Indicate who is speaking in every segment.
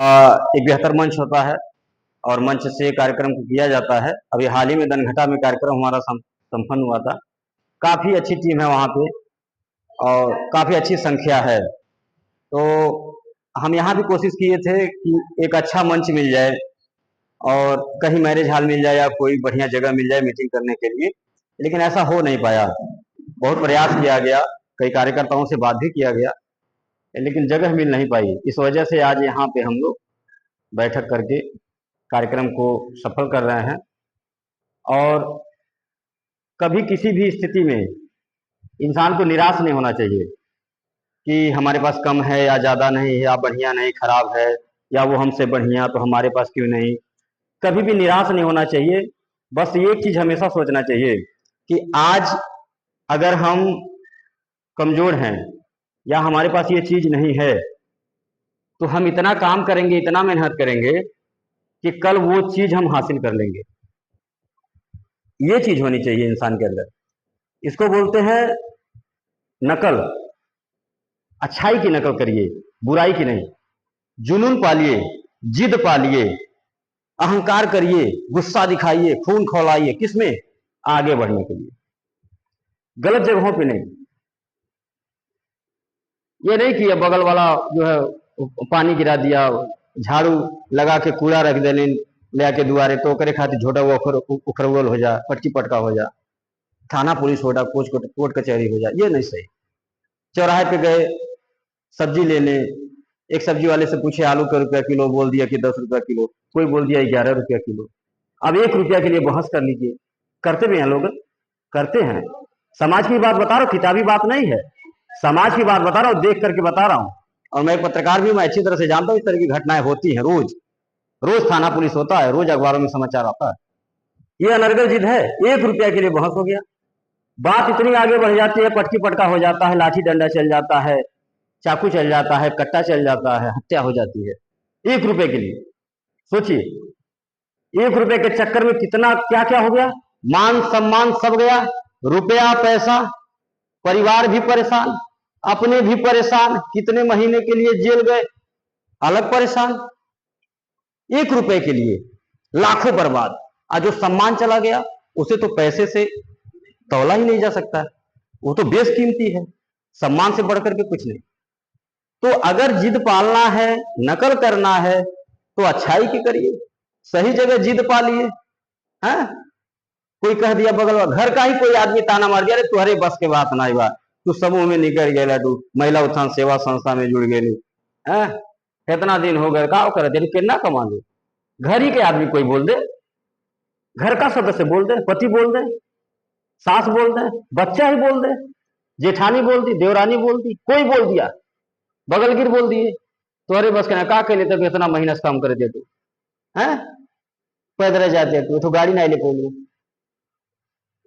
Speaker 1: एक बेहतर मंच होता है और मंच से कार्यक्रम को किया जाता है। अभी हाल ही में दनघटा में कार्यक्रम हमारा संपन्न हुआ था। काफ़ी अच्छी टीम है वहाँ पे और काफ़ी अच्छी संख्या है। तो हम यहाँ भी कोशिश किए थे कि एक अच्छा मंच मिल जाए और कहीं मैरिज हॉल मिल जाए या कोई बढ़िया जगह मिल जाए मीटिंग करने के लिए, लेकिन ऐसा हो नहीं पाया। बहुत प्रयास किया गया, कई कार्यकर्ताओं से बात भी किया गया, लेकिन जगह मिल नहीं पाई। इस वजह से आज यहाँ पे हम लोग बैठक करके कार्यक्रम को सफल कर रहे हैं। और कभी किसी भी स्थिति में इंसान को निराश नहीं होना चाहिए कि हमारे पास कम है या ज़्यादा नहीं है या बढ़िया नहीं खराब है या वो हमसे बढ़िया तो हमारे पास क्यों नहीं। कभी भी निराश नहीं होना चाहिए। बस एक चीज़ हमेशा सोचना चाहिए कि आज अगर हम कमज़ोर हैं या हमारे पास ये चीज़ नहीं है तो हम इतना काम करेंगे, इतना मेहनत करेंगे कि कल वो चीज़ हम हासिल कर लेंगे। ये चीज़ होनी चाहिए इंसान के अंदर। इसको बोलते हैं नकल। अच्छाई की नकल करिए, बुराई की नहीं। जुनून पालिए, जिद पालिए, अहंकार करिए, गुस्सा दिखाइए, खून खौलाइए, किसमें? आगे बढ़ने के लिए, गलत जगहों पे नहीं। ये नहीं कि बगल वाला जो है पानी गिरा दिया, झाड़ू लगा के कूड़ा रख दे ले आके दुआरे तो करे खातिर झोटा उखरवल हो जा, पटकी पटका हो जा, थाना पुलिस हो जा, कोर्ट कचहरी हो जा। ये नहीं सही। चौराहे पे गए सब्जी लेने, एक सब्जी वाले से पूछे आलू का रुपया किलो, बोल दिया कि 10 रुपया किलो, कोई बोल दिया 11 रुपया किलो। अब 1 रुपया के लिए बहस कर लीजिए। करते भी हैं लोग, करते हैं। समाज की बात बता रहा हूँ, किताबी बात नहीं है, समाज की बात बता रहा हूँ, देख करके बता रहा हूँ। और मैं एक पत्रकार भी, मैं अच्छी तरह से जानता हूँ इस तरह की घटनाएं होती हैं। रोज रोज थाना पुलिस होता है, रोज अखबारों में समाचार आता है। ये अनर्गल जिद है। 1 रुपया के लिए बहस हो गया, बात इतनी आगे बढ़ जाती है, पटकी पटका हो जाता है, लाठी डंडा चल जाता है, चाकू चल जाता है, कट्टा चल जाता है, हत्या हो जाती है 1 रुपए के लिए। सोचिए 1 रुपए के चक्कर में कितना क्या क्या हो गया। मान सम्मान सब गया, रुपया पैसा, परिवार भी परेशान, अपने भी परेशान, कितने महीने के लिए जेल गए, अलग परेशान। 1 रुपए के लिए लाखों बर्बाद। आज जो सम्मान चला गया उसे तो पैसे से तौला ही नहीं जा सकता, वो तो बेशकीमती है। सम्मान से बढ़कर के कुछ नहीं। तो अगर जिद पालना है, नकल करना है तो अच्छाई की करिए, सही जगह जिद पालिए। हैं? कोई कह दिया बगल वाला, घर का ही कोई आदमी ताना मार दिया, अरे तुम्हारे बस के बात ना बा, तू समूह में निकल गया, तू महिला उत्थान सेवा संस्था में जुड़ गए, हैं? कितना दिन हो गए, का कर कितना कमा लो। घर ही के आदमी कोई बोल दे, घर का सदस्य बोल दे, पति बोल दे, सास बोल दे, बच्चा ही बोल दे, जेठानी बोल दी, देवरानी बोल दी, कोई बोल दिया, बगलगिर बोल दिए, तुम्हारे बस के का कहले तक इतना महीना से काम कर दे तू, हैं? पैदल जाते तू तो गाड़ी ना ले पोलो,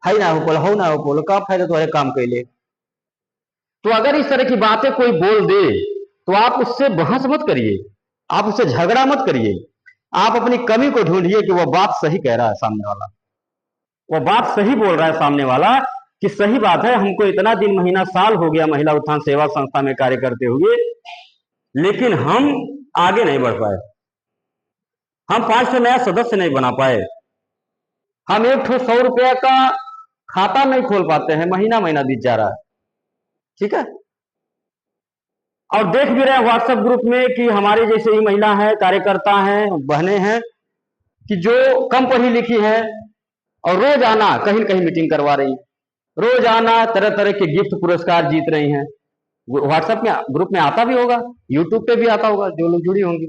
Speaker 1: हाई ना हो पोलो, हो ना हो पोलो, का फायदा तुम्हारे काम कैले। तो अगर इस तरह की बातें कोई बोल दे तो आप उससे बहस मत करिए, आप उससे झगड़ा मत करिए। आप अपनी कमी को ढूंढिए कि वह बात सही कह रहा है सामने वाला, वह बात सही बोल रहा है सामने वाला, कि सही बात है, हमको इतना दिन महीना साल हो गया महिला उत्थान सेवा संस्था में कार्य करते हुए, लेकिन हम आगे नहीं बढ़ पाए, हम 500 नया सदस्य नहीं बना पाए, हम एक 100 रुपया का खाता नहीं खोल पाते हैं, महीना महीना बीत जा रहा है। ठीक है। और देख भी रहे हैं व्हाट्सएप ग्रुप में कि हमारे जैसे ही महिला है, कार्यकर्ता हैं, बहनें हैं कि जो कम पढ़ी लिखी है और रोज आना कहीं न कहीं मीटिंग करवा रही है, रोज आना तरह तरह के गिफ्ट पुरस्कार जीत रही हैं। व्हाट्सएप में ग्रुप में आता भी होगा, यूट्यूब पे भी आता होगा, जो लोग जुड़ी होंगी।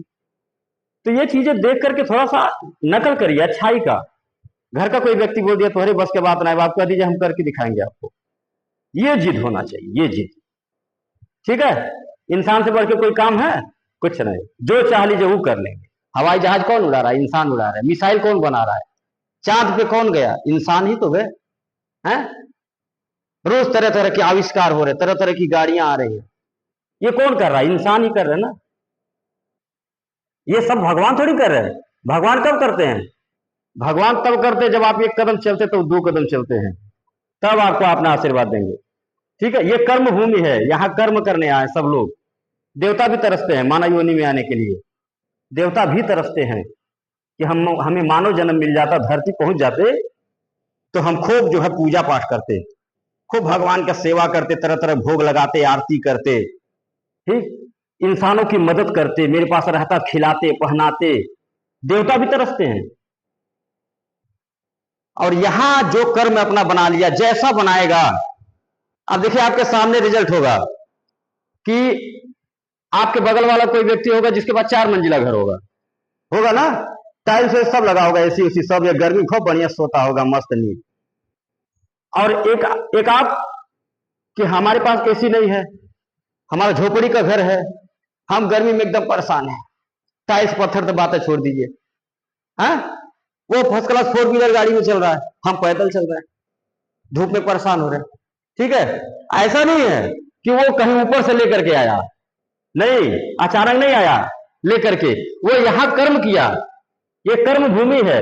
Speaker 1: तो ये चीजें देख करके थोड़ा सा नकल करिए अच्छाई का। घर का कोई व्यक्ति बोल दिया तुम्हारे बस के बात नहीं, आप कह दीजिए हम करके दिखाएंगे आपको। ये जिद होना चाहिए, ये जिद। ठीक है। इंसान से बढ़ के कोई काम है? कुछ नहीं। जो चाह लीजिए वो कर लेंगे। हवाई जहाज कौन उड़ा रहा है? इंसान उड़ा रहा है। मिसाइल कौन बना रहा है? चांद पे कौन गया? इंसान ही तो गए हैं। रोज तरह तरह के आविष्कार हो रहे, तरह तरह की गाड़ियां आ रही है, ये कौन कर रहा है? इंसान ही कर रहे हैं ना। ये सब भगवान थोड़ी कर रहे हैं। भगवान कब करते हैं? भगवान तब करते हैं जब आप 1 कदम चलते तो 2 कदम चलते हैं, तब आपको अपना आशीर्वाद देंगे। ठीक है। ये कर्म भूमि है, यहाँ कर्म करने आए सब लोग। देवता भी तरसते हैं मानव योनि में आने के लिए। देवता भी तरसते हैं कि हमें मानव जन्म मिल जाता, धरती पहुंच जाते तो हम खूब जो है पूजा पाठ करते, खूब भगवान का सेवा करते, तरह तरह भोग लगाते, आरती करते, ठीक, इंसानों की मदद करते, मेरे पास रहता खिलाते पहनाते। देवता भी तरसते हैं। और यहां जो कर्म अपना बना लिया, जैसा बनाएगा, अब देखिए आपके सामने रिजल्ट होगा कि आपके बगल वाला कोई व्यक्ति होगा जिसके पास 4 मंजिला घर होगा, होगा ना, टाइल्स से सब लगा होगा, एसी उसी सब, या गर्मी खूब बढ़िया सोता होगा, मस्त नींद। और एक आप कि हमारे पास एसी नहीं है, हमारा झोपड़ी का घर है, हम गर्मी में एकदम परेशान है, टाइल्स पत्थर तो बातें छोड़ दीजिए, हाँ, वो फर्स्ट क्लास 4 व्हीलर गाड़ी में चल रहा है, हम पैदल चल रहे हैं, धूप में परेशान हो रहे हैं, ठीक है। ऐसा नहीं है कि वो कहीं ऊपर से लेकर के आया, नहीं, अचानक नहीं आया लेकर के, वो यहां कर्म किया, ये कर्म भूमि है,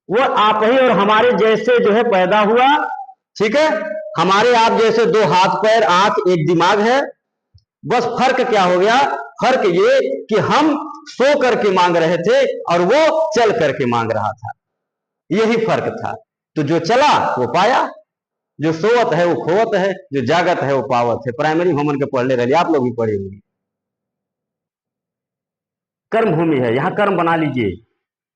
Speaker 1: वो आप ही और हमारे जैसे जो है पैदा हुआ, ठीक है, हमारे आप जैसे 2 हाथ पैर आंख एक दिमाग है, बस फर्क क्या हो गया, फर्क ये कि हम सो करके मांग रहे थे और वो चल करके मांग रहा था, यही फर्क था। तो जो चला वो पाया, जो सोवत है वो खोवत है, जो जागत है वो पावत है। प्राइमरी होमन के पढ़ ले रहे, आप लोग भी पढ़े होंगे। कर्म भूमि है, यहां कर्म बना लीजिए।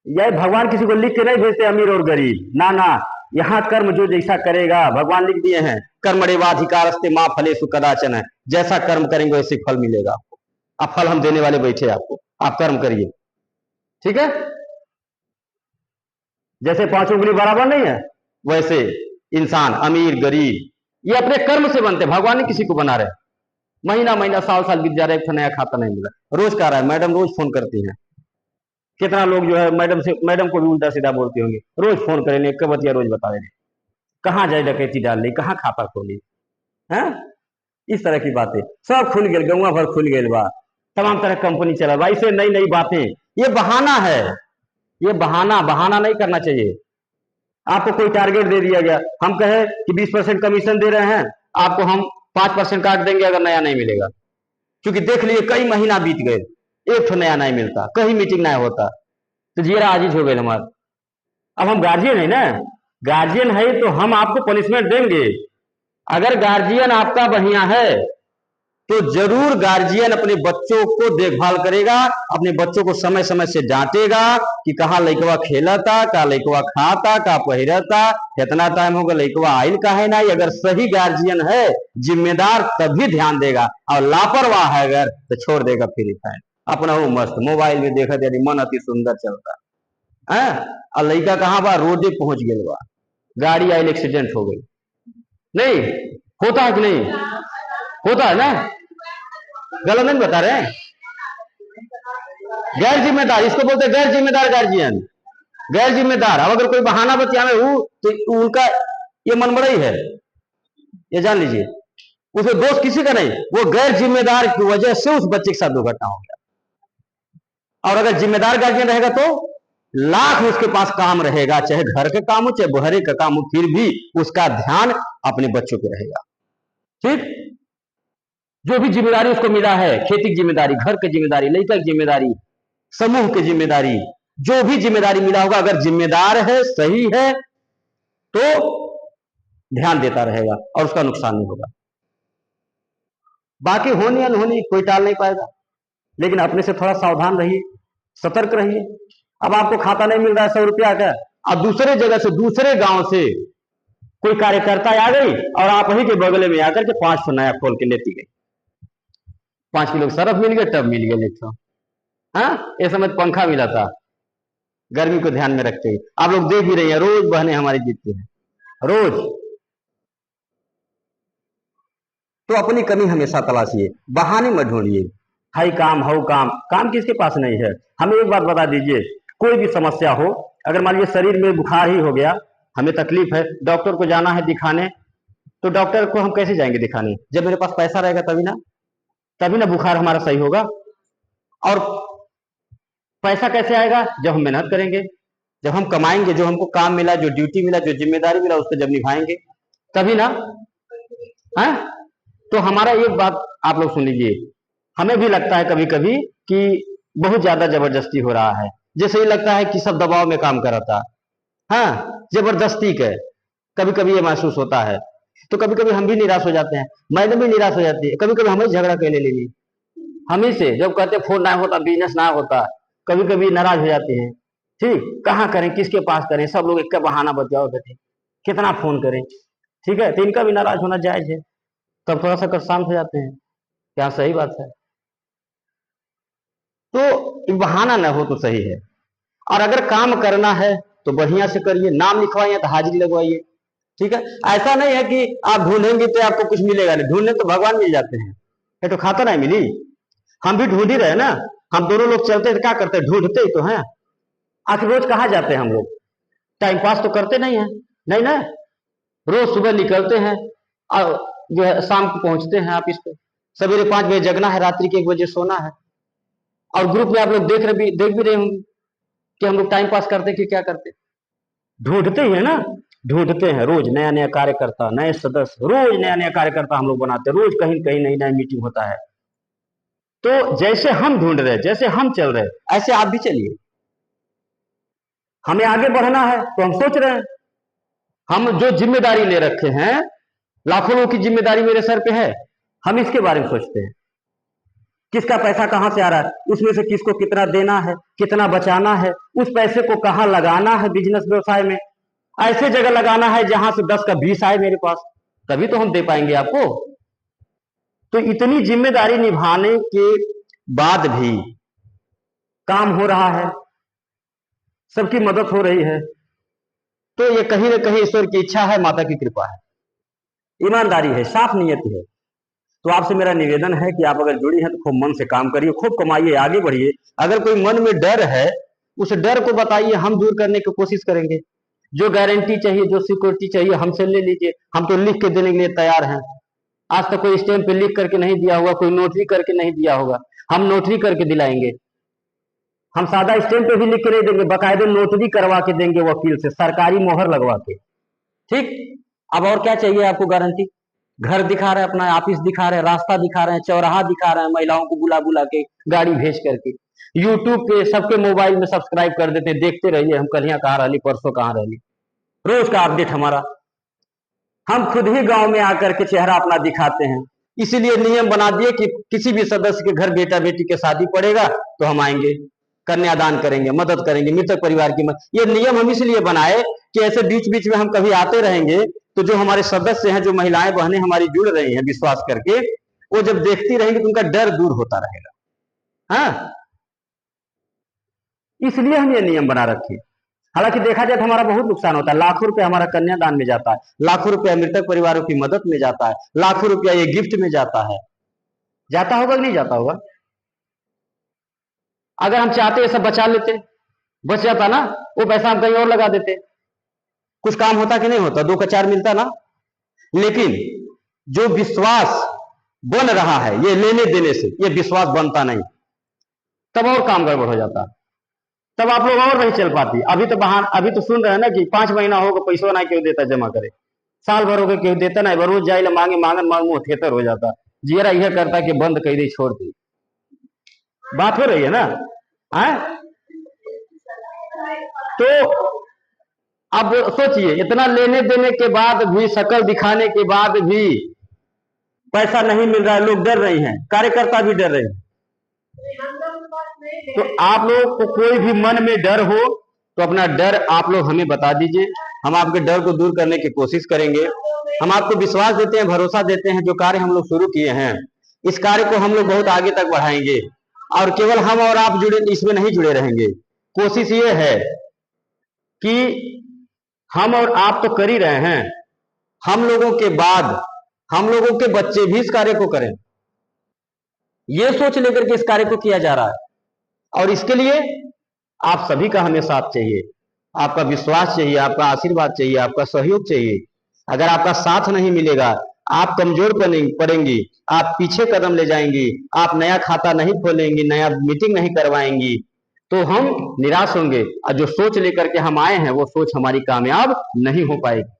Speaker 1: यह भगवान किसी को लिख के नहीं भेजते अमीर और गरीब, ना ना, यहाँ कर्म जो जैसा करेगा, भगवान लिख दिए हैं, कर्मणेवाधिकारस्ते मां फलेषु कदाचन, है, जैसा कर्म करेंगे वैसे फल मिलेगा आपको। अब फल हम देने वाले बैठे आपको, आप कर्म करिए, ठीक है। जैसे 5 उंगली बराबर नहीं है, वैसे इंसान अमीर गरीब ये अपने कर्म से बनते, भगवान ने किसी को बना रहे। महीना महीना साल साल बीत जा रहा है, एक नया खाता नहीं मिला, रोज का रहा है, मैडम रोज फोन करती हैं, कितना लोग जो है मैडम को भी उल्टा सीधा बोलते होंगे, रोज फोन करेंगे, कबतिया रोज बता देंगे, कहाँ जाए डकैती डाल ली, कहाँ खाता खोली है, इस तरह की बातें सब खुल गए, गौवा भर खुल गए बा, तमाम तरह कंपनी चला बा, इसे नई नई बातें, ये बहाना है, ये बहाना बहाना नहीं करना चाहिए। आपको कोई टारगेट दे दिया गया, हम कहे कि 20% कमीशन दे रहे हैं, आपको हम 5% काट देंगे अगर नया नहीं मिलेगा, क्योंकि देख लिए कई महीना बीत गए, एक तो नया नहीं मिलता, कहीं मीटिंग नहीं होता, तो जीरा आजीज हो गए हमारे। अब हम गार्जियन है ना, गार्जियन है तो हम आपको पनिशमेंट देंगे। अगर गार्जियन आपका बढ़िया है तो जरूर गार्जियन अपने बच्चों को देखभाल करेगा, अपने बच्चों को समय समय से डांटेगा कि कहाँ लइकवा खेलता, का लइकवा खाता, का पहिरता, कितना टाइम होगा लइकवा आइल का है नहीं। अगर सही गार्जियन है जिम्मेदार तभी ध्यान देगा, और लापरवाह है अगर तो छोड़ देगा फ्री टाइम अपना, वो मस्त मोबाइल में देखा, यदि मन अति सुंदर चलता है, और लइका कहाँ बा, रोडे पहुंच गए बा, गाड़ी आयल एक्सीडेंट हो गई, नहीं होता है कि नहीं होता है ना, गलत नहीं बता रहे हैं, गैर जिम्मेदार इसको बोलते हैं, गैर जिम्मेदार गार्जियन, गैर जिम्मेदार। अब अगर कोई बहाना बतियावे तो उनका ये मन बड़ा ही है, ये जान लीजिए, उसे दोष किसी का नहीं, वो गैर जिम्मेदार की वजह से उस बच्चे के साथ दुर्घटना हो गया। और अगर जिम्मेदार गार्जियन रहेगा तो लाख उसके पास काम रहेगा, चाहे घर के काम हो चाहे बहरे का काम हो, फिर भी उसका ध्यान अपने बच्चों पे रहेगा, ठीक। जो भी जिम्मेदारी उसको मिला है, खेती की जिम्मेदारी, घर की जिम्मेदारी, लड़का की जिम्मेदारी, समूह की जिम्मेदारी, जो भी जिम्मेदारी मिला होगा, अगर जिम्मेदार है, सही है, तो ध्यान देता रहेगा और उसका नुकसान नहीं होगा। बाकी होनी अनहोनी कोई टाल नहीं पाएगा, लेकिन अपने से थोड़ा सावधान रहिए, सतर्क रहिए। अब आपको खाता नहीं मिल रहा है 100 रुपया का, अब दूसरे जगह से, दूसरे गांव से कोई कार्यकर्ता आ गई और आप ही के बगले में आकर के 500 नया खोल के लेती गई, 5 किलो सरफ मिल गया, टब मिल गया, लिखो, हाँ, इस समय पंखा मिला था, गर्मी को ध्यान में रखते हुए। आप लोग देख भी रहे हैं, रोज बहने हमारी जीतती हैं, रोज। तो अपनी कमी हमेशा तलाशिए, बहाने मत ढूंढिए, हाई काम हाउ काम, काम किसके पास नहीं है। हमें एक बात बता दीजिए, कोई भी समस्या हो, अगर मान लीजिए शरीर में बुखार ही हो गया, हमें तकलीफ है, डॉक्टर को जाना है दिखाने, तो डॉक्टर को हम कैसे जाएंगे दिखाने, जब मेरे पास पैसा रहेगा तभी ना बुखार हमारा सही होगा। और पैसा कैसे आएगा, जब हम मेहनत करेंगे, जब हम कमाएंगे, जो हमको काम मिला, जो ड्यूटी मिला, जो जिम्मेदारी मिला, उसको जब निभाएंगे तभी ना, है। तो हमारा एक बात आप लोग सुन लीजिए, हमें भी लगता है कभी कभी कि बहुत ज्यादा जबरदस्ती हो रहा है, जैसे ही लगता है कि सब दबाव में काम कर रहा था। हाँ, जबरदस्ती के कभी कभी ये महसूस होता है। तो कभी कभी हम भी निराश हो जाते हैं, मैडम भी निराश हो जाती है, कभी कभी हमें झगड़ा कर ले लेनी हम ही से, जब कहते फोन ना होता, बिजनेस ना होता, कभी कभी नाराज हो जाते हैं। ठीक, कहाँ करें, किसके पास करें, सब लोग एक का बहाना बचाओ देते, कितना फोन करें। ठीक है, तो इनका भी नाराज होना जायज है, तब थोड़ा सा कर शांत हो जाते हैं। क्या सही बात है? तो बहाना ना हो तो सही है। और अगर काम करना है तो बढ़िया से करिए, नाम लिखवाइए तो हाजिरी लगवाइए। ठीक है, ऐसा नहीं है कि आप ढूंढेंगे तो आपको कुछ मिलेगा नहीं, ढूंढने तो भगवान मिल जाते हैं। ये तो खाता नहीं मिली, हम भी ढूंढ ही रहे ना। हम दोनों लोग चलते हैं तो क्या करते हैं, ढूंढते ही तो हैं। आखिर रोज कहाँ जाते हैं हम लोग, टाइम पास तो करते नहीं है, नहीं ना। रोज सुबह निकलते हैं और जो है शाम को पहुंचते हैं ऑफिस पे। सवेरे 5 बजे जगना है, रात्रि के 1 बजे सोना है। और ग्रुप में आप लोग देख भी रहे होंगे कि हम लोग टाइम पास करते कि क्या करते, ढूंढते ही है ना। ढूंढते हैं, रोज नया नया कार्यकर्ता, नए सदस्य, रोज नया नया कार्यकर्ता हम लोग बनाते हैं, रोज कहीं कहीं नई नई मीटिंग होता है। तो जैसे हम ढूंढ रहे, जैसे हम चल रहे, ऐसे आप भी चलिए। हमें आगे बढ़ना है तो हम सोच रहे हैं, हम जो जिम्मेदारी ले रखे हैं, लाखों लोगों की जिम्मेदारी मेरे सर पे है, हम इसके बारे में सोचते हैं। किसका पैसा कहां से आ रहा है, उसमें से किसको कितना देना है, कितना बचाना है, उस पैसे को कहां लगाना है, बिजनेस व्यवसाय में ऐसे जगह लगाना है जहां से 10 का 20 आए मेरे पास, तभी तो हम दे पाएंगे आपको। तो इतनी जिम्मेदारी निभाने के बाद भी काम हो रहा है, सबकी मदद हो रही है, तो ये कहीं ना कहीं ईश्वर की इच्छा है, माता की कृपा है, ईमानदारी है, साफ नियति है। तो आपसे मेरा निवेदन है कि आप अगर जुड़ी हैं तो खूब मन से काम करिए, खूब कमाइए, आगे बढ़िए। अगर कोई मन में डर है, उस डर को बताइए, हम दूर करने की कोशिश करेंगे। जो गारंटी चाहिए, जो सिक्योरिटी चाहिए, हमसे ले लीजिए, हम तो लिख के देने के लिए तैयार हैं। आज तक कोई स्टैंप पे लिख करके नहीं दिया होगा, कोई नोटरी करके नहीं दिया होगा, हम नोटरी करके दिलाएंगे। हम सादा स्टैंप पे भी लिख के नहीं देंगे, बाकायदे नोटरी करवा के देंगे, वकील से सरकारी मोहर लगवा के। ठीक, अब और क्या चाहिए आपको गारंटी? घर दिखा रहे हैं, अपना ऑफिस दिखा रहे हैं, रास्ता दिखा रहे हैं, चौराहा दिखा रहे हैं, महिलाओं को बुला बुला के, गाड़ी भेज करके, यूट्यूब पे सबके मोबाइल में सब्सक्राइब कर देते हैं, देखते रहिए हम कल यहाँ कहाँ रही, परसों कहाँ रही, रोज का अपडेट हमारा। हम खुद ही गांव में आकर के चेहरा अपना दिखाते हैं। इसीलिए नियम बना दिए कि किसी भी सदस्य के घर बेटा बेटी के शादी पड़ेगा तो हम आएंगे, कन्यादान करेंगे, मदद करेंगे, मृतक परिवार की मदद। ये नियम हम इसलिए बनाए कि ऐसे बीच बीच में हम कभी आते रहेंगे तो जो हमारे सदस्य हैं, जो महिलाएं बहनें हमारी जुड़ रही हैं विश्वास करके, वो जब देखती रहेंगी तो उनका डर दूर होता रहेगा। हाँ, इसलिए हम ये नियम बना रखे। हालांकि देखा जाए तो हमारा बहुत नुकसान होता है, लाखों रुपया हमारा कन्यादान में जाता है, लाखों रुपया मृतक परिवारों की मदद में जाता है, लाखों रुपया ये गिफ्ट में जाता है। जाता होगा कि नहीं जाता होगा? अगर हम चाहते सब बचा लेते, बच जाता ना, वो पैसा हम कहीं और लगा देते, कुछ काम होता कि नहीं होता, 2 का 4 मिलता ना। लेकिन जो विश्वास बन रहा है ये लेने देने से, ये विश्वास बनता नहीं, तब और काम गड़बड़ हो जाता, तब आप लोग और नहीं चल पाती। अभी तो बहान, अभी तो सुन रहे हैं ना कि 5 महीना होगा पैसा ना क्यों देता जमा करे, साल भर हो गए क्यों देता नहीं, रोज जाए मांगे, मांगन मांग मुंह थेतर हो जाता, जियरा यह करता कि बंद कर दी, छोड़ दी। बात हो रही है ना? है? तो अब सोचिए, इतना लेने देने के बाद भी, शकल दिखाने के बाद भी पैसा नहीं मिल रहा है, लोग डर रहे हैं, कार्यकर्ता भी डर रहे हैं। तो आप लोग को कोई भी मन में डर हो तो अपना डर आप लोग हमें बता दीजिए, हम आपके डर को दूर करने की कोशिश करेंगे। हम आपको विश्वास देते हैं, भरोसा देते हैं, जो कार्य हम लोग शुरू किए हैं इस कार्य को हम लोग बहुत आगे तक बढ़ाएंगे। और केवल हम और आप जुड़े, इसमें नहीं जुड़े रहेंगे। कोशिश ये है कि हम और आप तो कर ही रहे हैं, हम लोगों के बाद हम लोगों के बच्चे भी इस कार्य को करें, ये सोच लेकर के इस कार्य को किया जा रहा है। और इसके लिए आप सभी का हमें साथ चाहिए, आपका विश्वास चाहिए, आपका आशीर्वाद चाहिए, आपका सहयोग चाहिए। अगर आपका साथ नहीं मिलेगा, आप कमजोर पड़ेंगी, आप पीछे कदम ले जाएंगी, आप नया खाता नहीं खोलेंगी, नया मीटिंग नहीं करवाएंगी, तो हम निराश होंगे, और जो सोच लेकर के हम आए हैं वो सोच हमारी कामयाब नहीं हो पाएगी।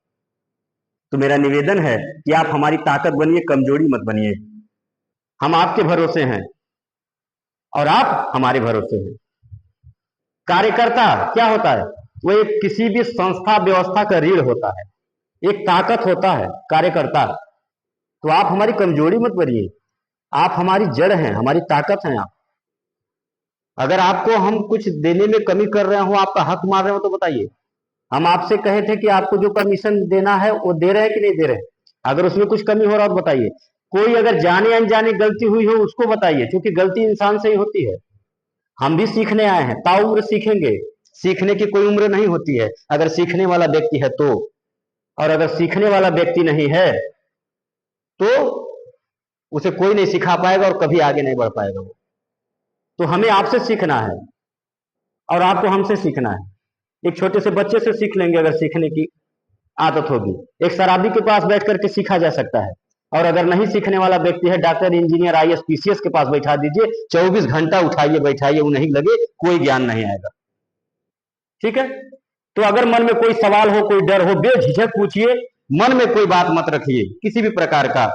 Speaker 1: तो मेरा निवेदन है कि आप हमारी ताकत बनिए, कमजोरी मत बनिए। हम आपके भरोसे हैं, और आप हमारे भरोसे हैं। कार्यकर्ता क्या होता है? वो एक किसी भी संस्था व्यवस्था का रीढ़ होता है, एक ताकत होता है कार्यकर्ता। तो आप हमारी कमजोरी मत बनिए, आप हमारी जड़ हैं, हमारी ताकत हैं आप। अगर आपको हम कुछ देने में कमी कर रहे हो, आपका हक मार रहे हो, तो बताइए। हम आपसे कहे थे कि आपको जो परमिशन देना है वो दे रहे हैं कि नहीं दे रहे हैं? अगर उसमें कुछ कमी हो रहा हो तो बताइए। कोई अगर जाने अनजाने गलती हुई हो उसको बताइए, क्योंकि गलती इंसान से ही होती है। हम भी सीखने आए हैं, ताउम्र सीखेंगे। सीखने की कोई उम्र नहीं होती है, अगर सीखने वाला व्यक्ति है तो। और अगर सीखने वाला व्यक्ति नहीं है तो उसे कोई नहीं सिखा पाएगा और कभी आगे नहीं बढ़ पाएगा वो। तो हमें आपसे सीखना है और आपको हमसे सीखना है। एक छोटे से बच्चे से सीख लेंगे अगर सीखने की आदत होगी। एक शराबी के पास बैठ करके सीखा जा सकता है। और अगर नहीं सीखने वाला व्यक्ति है, डॉक्टर, इंजीनियर, आईएएस, पीसीएस के पास बैठा दीजिए, 24 घंटा उठाइए बैठाइए, वो नहीं लगे, कोई ज्ञान नहीं आएगा। ठीक है? तो अगर मन में कोई सवाल हो, कोई डर हो, बेझिझक पूछिए, मन में कोई बात मत रखिए किसी भी प्रकार का।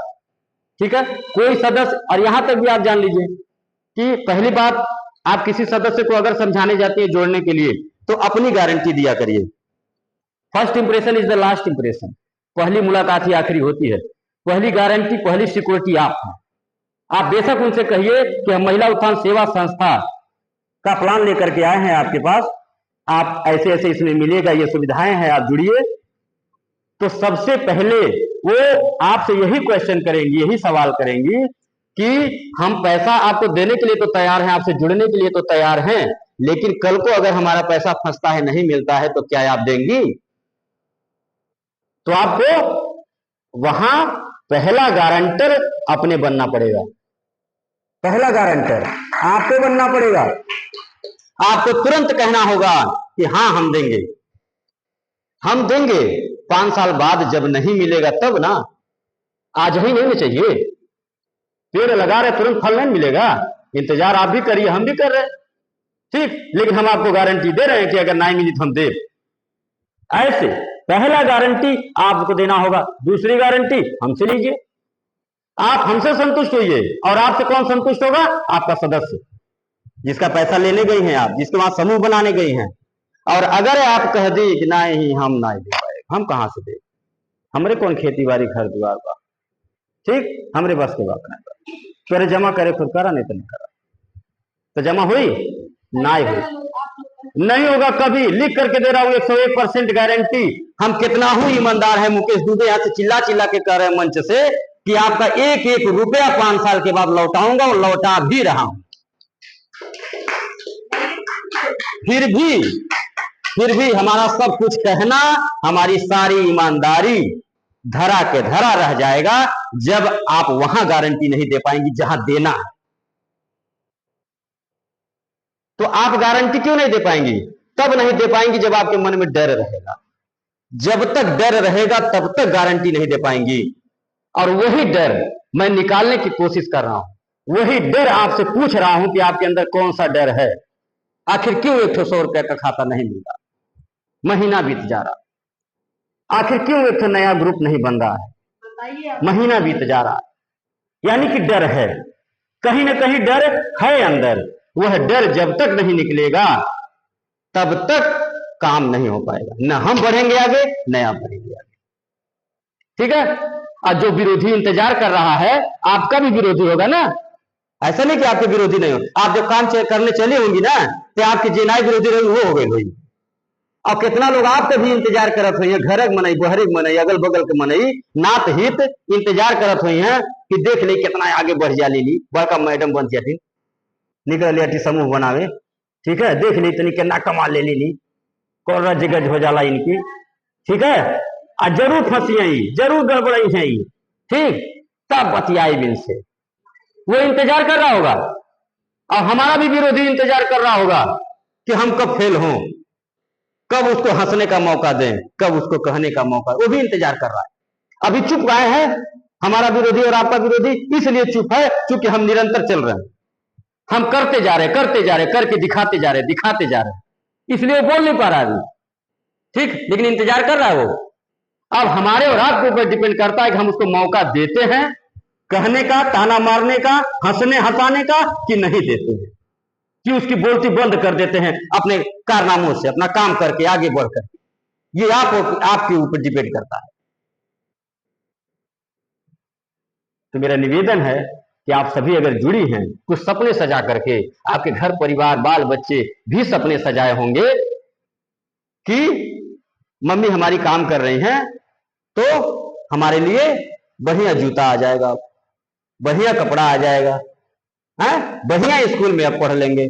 Speaker 1: ठीक है? कोई सदस्य, और यहां तक भी आप जान लीजिए कि पहली बात, आप किसी सदस्य को अगर समझाने जाते हैं जोड़ने के लिए, तो अपनी गारंटी दिया करिए। First impression is the last impression. पहली मुलाकात ही आखिरी होती है। पहली गारंटी, पहली सिक्योरिटी आप हैं। आप बेशक उनसे कहिए कि हम महिला उत्थान सेवा संस्था का प्लान लेकर के आए हैं आपके पास, आप ऐसे ऐसे इसमें मिलेगा, ये सुविधाएं हैं, आप जुड़िए। तो सबसे पहले वो आपसे यही क्वेश्चन करेंगी, यही सवाल करेंगी कि हम पैसा आपको देने के लिए तो तैयार हैं, आपसे जुड़ने के लिए तो तैयार हैं, लेकिन कल को अगर हमारा पैसा फंसता है, नहीं मिलता है, तो क्या आप देंगी? तो आपको वहां पहला गारंटर अपने बनना पड़ेगा। पहला गारंटर आपको बनना पड़ेगा। आपको तुरंत कहना होगा कि हाँ हम देंगे, हम देंगे। 5 साल बाद जब नहीं मिलेगा तब ना, आज ही नहीं चाहिए। पेड़ लगा रहे, तुरंत फल नहीं मिलेगा, इंतजार आप भी करिए, हम भी कर रहे हैं। ठीक, लेकिन हम आपको गारंटी दे रहे हैं कि अगर नहीं मिली तो हम दे। ऐसे पहला गारंटी आपको देना होगा। दूसरी गारंटी हमसे लीजिए, आप हमसे संतुष्ट होइए। और आपसे कौन संतुष्ट होगा? आपका सदस्य, जिसका पैसा लेने गई हैं आप, जिसके वहां समूह बनाने गई हैं। और अगर आप कह दी कि नहीं हम नहीं दे पाएगा, हम कहां से दे, हमरे कौन खेती बाड़ी घर द्वार बा, ठीक, हमरे बस के बात नहीं। करे जमा करे खुद करा, नहीं तो नहीं करा। तो जमा हुई नहीं हुई, नहीं होगा कभी। लिख करके दे रहा हूं 101% गारंटी। हम कितना हूं ईमानदार है, मुकेश दुबे यहां से चिल्ला चिल्ला के कह रहे हैं मंच से कि आपका एक एक रुपया 5 साल के बाद लौटाऊंगा, और लौटा भी रहा हूं। फिर भी हमारा सब कुछ कहना, हमारी सारी ईमानदारी धरा के धरा रह जाएगा जब आप वहां गारंटी नहीं दे पाएंगी जहां देना है। तो आप गारंटी क्यों नहीं दे पाएंगी? तब नहीं दे पाएंगी जब आपके मन में डर रहेगा। जब तक डर रहेगा तब तक गारंटी नहीं दे पाएंगी। और वही डर मैं निकालने की कोशिश कर रहा हूं। वही डर आपसे पूछ रहा हूं कि आपके अंदर कौन सा डर है। आखिर क्यों 100 रुपए का खाता नहीं मिल रहा, महीना बीत जा रहा? आखिर क्यों एक नया ग्रुप नहीं बन रहा है, महीना बीत जा रहा? यानी कि डर है, कहीं ना कहीं डर है अंदर। वह डर जब तक नहीं निकलेगा तब तक काम नहीं हो पाएगा। न हम बढ़ेंगे आगे, न आप बढ़ेंगे आगे। ठीक है? और जो विरोधी इंतजार कर रहा है, आपका भी विरोधी होगा ना। ऐसा नहीं कि आपके विरोधी नहीं हो। आप जब काम करने चली होंगी ना, तो आपकी जेनाई विरोधी रही वो हो गई हुई। और कितना लोग आपका भी इंतजार करत हुई है, घर मनई, बहरे मनई, अगल बगल के मनई, नात हित इंतजार करत हुई है कि देख ली कितना आगे बढ़ जा ली, बड़का मैडम बन जाती, निकल जाती समूह बनावे। ठीक है? देख ली इतनी कितना कमा ले ली, कौन रजगज हो जाला इनकी। ठीक है? और जरूर फंसी, जरूर गड़बड़ाई है। ठीक, तब बतियाई बिन से वो इंतजार कर रहा होगा। और हमारा भी विरोधी इंतजार कर रहा होगा कि हम कब फेल हों, कब उसको हंसने का मौका दें, कब उसको कहने का मौका। वो भी इंतजार कर रहा है। अभी चुप गए हैं हमारा विरोधी और आपका विरोधी, इसलिए चुप है क्योंकि हम निरंतर चल रहे हैं। हम करते जा रहे, करके दिखाते जा रहे, इसलिए बोल नहीं पा रहा अभी। ठीक, लेकिन इंतजार कर रहा है वो। अब हमारे और आपके ऊपर डिपेंड करता है कि हम उसको मौका देते हैं कहने का, ताना मारने का, हंसने हंसाने का, कि नहीं देते हैं। कि उसकी बोलती बंद कर देते हैं अपने कारनामों से, अपना काम करके आगे बढ़कर। ये आपके ऊपर डिपेंड करता है। तो मेरा निवेदन है कि आप सभी अगर जुड़ी हैं, कुछ सपने सजा करके, आपके घर परिवार बाल बच्चे भी सपने सजाए होंगे कि मम्मी हमारी काम कर रही हैं तो हमारे लिए बढ़िया जूता आ जाएगा, बढ़िया कपड़ा आ जाएगा, है बढ़िया स्कूल में अब पढ़ लेंगे,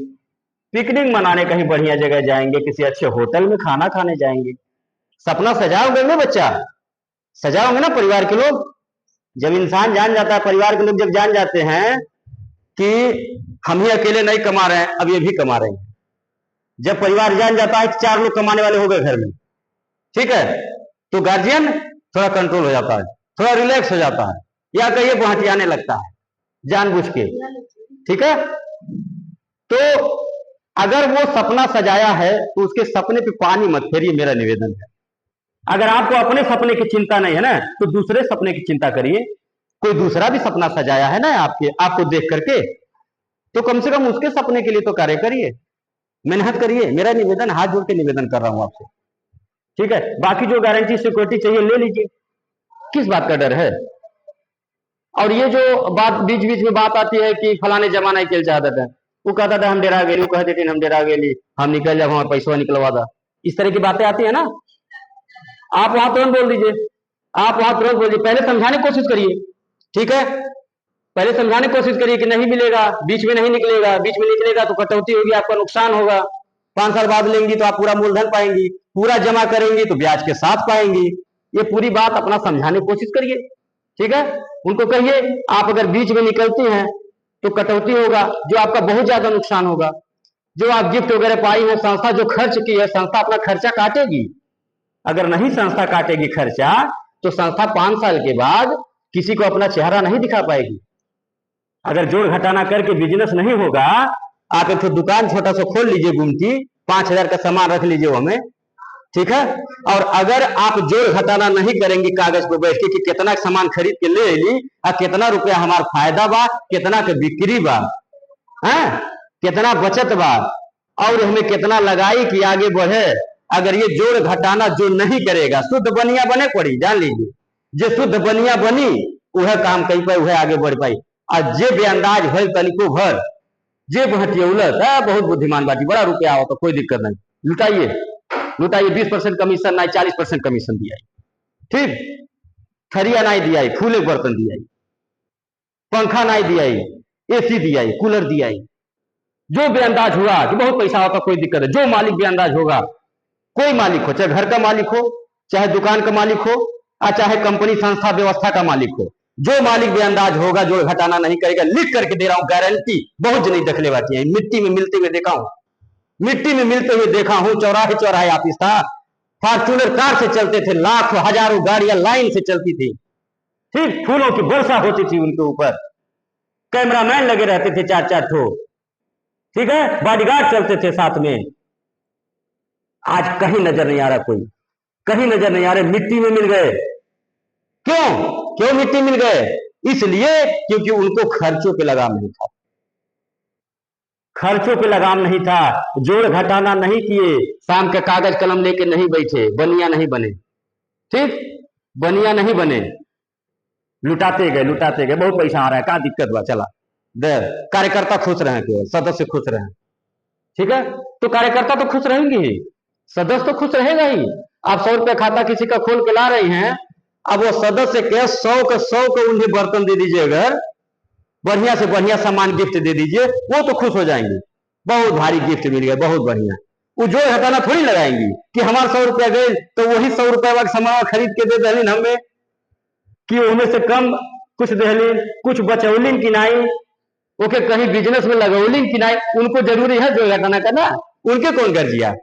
Speaker 1: पिकनिक मनाने कहीं बढ़िया जगह जाएंगे, किसी अच्छे होटल में खाना खाने जाएंगे। सपना सजाओगे ना बच्चा, सजाओगे ना परिवार के लोग। जब इंसान जान जाता है, परिवार के लोग जब जान जाते हैं कि हम ही अकेले नहीं कमा रहे हैं, अब ये भी कमा रहे हैं, जब परिवार जान जाता है कि 4 लोग कमाने वाले हो गए घर में, ठीक है, तो गार्जियन थोड़ा कंट्रोल हो जाता है, थोड़ा रिलैक्स हो जाता है, या कहिए बहटियाने लगता है जानबूझ के, ठीक है। तो अगर वो सपना सजाया है तो उसके सपने पे पानी मत फेरिए, मेरा निवेदन है। अगर आपको अपने सपने की चिंता नहीं है ना, तो दूसरे सपने की चिंता करिए। कोई दूसरा भी सपना सजाया है ना आपको देख करके, तो कम से कम उसके सपने के लिए तो कार्य करिए, मेहनत करिए। मेरा निवेदन, हाथ जोड़ के निवेदन कर रहा हूं आपसे, ठीक है। बाकी जो गारंटी सिक्योरिटी चाहिए ले लीजिए, किस बात का डर है। और ये जो बात बीच बीच में बात आती है कि फलाने जमाना खेल चाहता था, वो कहता था हम डेरा गेली, वो कहते थे हम डेरा गेली, हम निकल जाओ, हमारा पैसा निकलवा दा, इस तरह की बातें आती है ना। आप वहां तुरंत बोल दीजिए, आप वहां तुरंत बोल दीजिए, पहले समझाने की कोशिश करिए, ठीक है। पहले समझाने की कोशिश करिए कि नहीं मिलेगा, बीच में नहीं निकलेगा, बीच में निकलेगा तो कटौती होगी, आपका नुकसान होगा, 5 साल बाद लेंगी तो आप पूरा मूलधन पाएंगी, पूरा जमा करेंगी तो ब्याज के साथ पाएंगी। ये पूरी बात अपना समझाने की कोशिश करिए, ठीक है। उनको कहिए आप अगर बीच में निकलती हैं तो कटौती होगा, जो आपका बहुत ज्यादा नुकसान होगा। जो आप गिफ्ट वगैरह पाई है, संस्था जो खर्च की है, संस्था अपना खर्चा काटेगी। अगर नहीं संस्था काटेगी खर्चा, तो संस्था 5 साल के बाद किसी को अपना चेहरा नहीं दिखा पाएगी। अगर जोड़ घटाना करके बिजनेस नहीं होगा, आप एक दुकान छोटा सा खोल लीजिए, गुमटी 5,000 का सामान रख लीजिए हमें, ठीक है। और अगर आप जोड़ घटाना नहीं करेंगे कागज पर बैठ के कि कितना सामान खरीद के ले ली और कितना रुपया हमारा फायदा बा, कितना के बिक्री बा, है कितना बचत बा, और हमें कितना लगाई कि आगे बढ़े, अगर ये जोड़ घटाना जो नहीं करेगा, शुद्ध बनिया बने पड़ी, जान लीजिए, जो शुद्ध बनिया बनी वह काम कहीं पर वह आगे बढ़ पाई। और जे बेअंदाज है तनिको भर, जे बहटियौलत है बहुत बुद्धिमान बाटी, बड़ा रुपया आओ तो कोई दिक्कत नहीं, लुटाइए लुटाइए, 20% कमीशन नहीं 40% कमीशन दिया, ठीक, थरिया नहीं दिया, फूले बर्तन दिया, पंखा नहीं दिया, एसी दिया, कूलर दिया। जो बेअंदाज हुआ कि बहुत पैसा होता कोई दिक्कत है, जो मालिक बेअंदाज होगा, कोई मालिक हो, चाहे घर का मालिक हो, चाहे दुकान का मालिक हो, और चाहे कंपनी संस्था व्यवस्था का मालिक हो, जो मालिक बेअंदाज होगा, जो घटाना नहीं करेगा, लिख करके दे रहा हूं, गारंटी बहुत जनी दखले बाकी है, मिट्टी में मिलते हुए देखा हूं, मिट्टी में मिलते हुए देखा हूं। चौराहे चौराहे ऑफिस था, फॉर्चूनर कार से चलते थे, लाखों हजारों गाड़ियां लाइन से चलती थी, ठीक, फूलों की वर्षा होती थी उनके ऊपर, कैमरामैन लगे रहते थे 4-4 ठो, ठीक है, बॉडीगार्ड चलते थे साथ में। आज कहीं नजर नहीं आ रहा, कोई कहीं नजर नहीं आ रहे, मिट्टी में मिल गए। क्यों क्यों मिट्टी मिल गए? इसलिए क्योंकि उनको खर्चों पे लगाम नहीं था, खर्चों पे लगाम नहीं था, जोड़ घटाना नहीं किए, शाम के कागज कलम लेके नहीं बैठे, बनिया नहीं बने, ठीक, बनिया नहीं बने, लुटाते गए, बहुत पैसा आ रहा है, क्या दिक्कत बा, चला दे, कार्यकर्ता खुश रहे, केवल सदस्य खुश रहे, ठीक है। तो कार्यकर्ता तो खुश रहेंगे ही, सदस्य तो खुश रहेगा ही। आप 100 रुपया खाता किसी का खोल के ला रही हैं, अब वो सदस्य के 100 के 100 को उन्हें बर्तन दे दीजिए, अगर बढ़िया से बढ़िया सामान गिफ्ट दे दीजिए, वो तो खुश हो जाएंगे, बहुत भारी गिफ्ट मिल गया, बहुत बढ़िया। वो जोड़ घटाना थोड़ी लगाएंगी कि हमारा 100 रुपया गए तो वही 100 रुपया वाला सामान खरीद के दे दहलीन हमें, कि उनमें से कम कुछ दहलीन, कुछ बचौलीन की नाई, ओके कहीं बिजनेस में लगौलीन की नाई। उनको जरूरी है जोड़ घटाना करना, उनके कौन गर्जिया,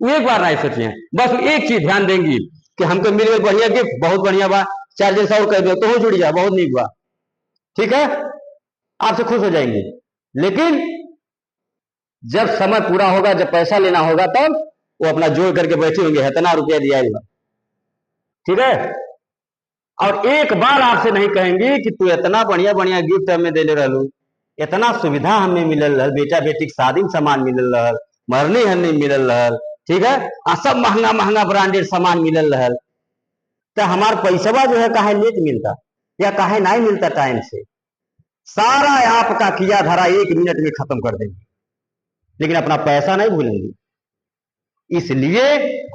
Speaker 1: वो एक बार नहीं सोचे, बस एक चीज ध्यान देंगी कि हमको मिल गया बढ़िया गिफ्ट, बहुत बढ़िया बा, 4 दिन 100 कह दो तो हो जुड़ जा, बहुत नीक बा, ठीक है, आपसे खुश हो जाएंगे। लेकिन जब समय पूरा होगा, जब पैसा लेना होगा, तब वो अपना जोड़ करके बैठे होंगे, इतना रुपया दिया, ठीक है। और एक बार आपसे नहीं कहेंगे कि तू इतना बढ़िया बढ़िया गिफ्ट हमें दे ले रहलू, इतना सुविधा हमें मिलल रहल, बेटा बेटी के शादी में सामान मिलल रहल, मरनी हरनी मिलल रहल, ठीक है, सब महंगा महंगा ब्रांडेड सामान मिलल रहल। तो हमार पैसा जो है काहे लेट मिलता या काहे नहीं मिलता टाइम से। सारा आपका किया धरा 1 मिनट में खत्म कर देंगे, लेकिन अपना पैसा नहीं भूलेंगे। इसलिए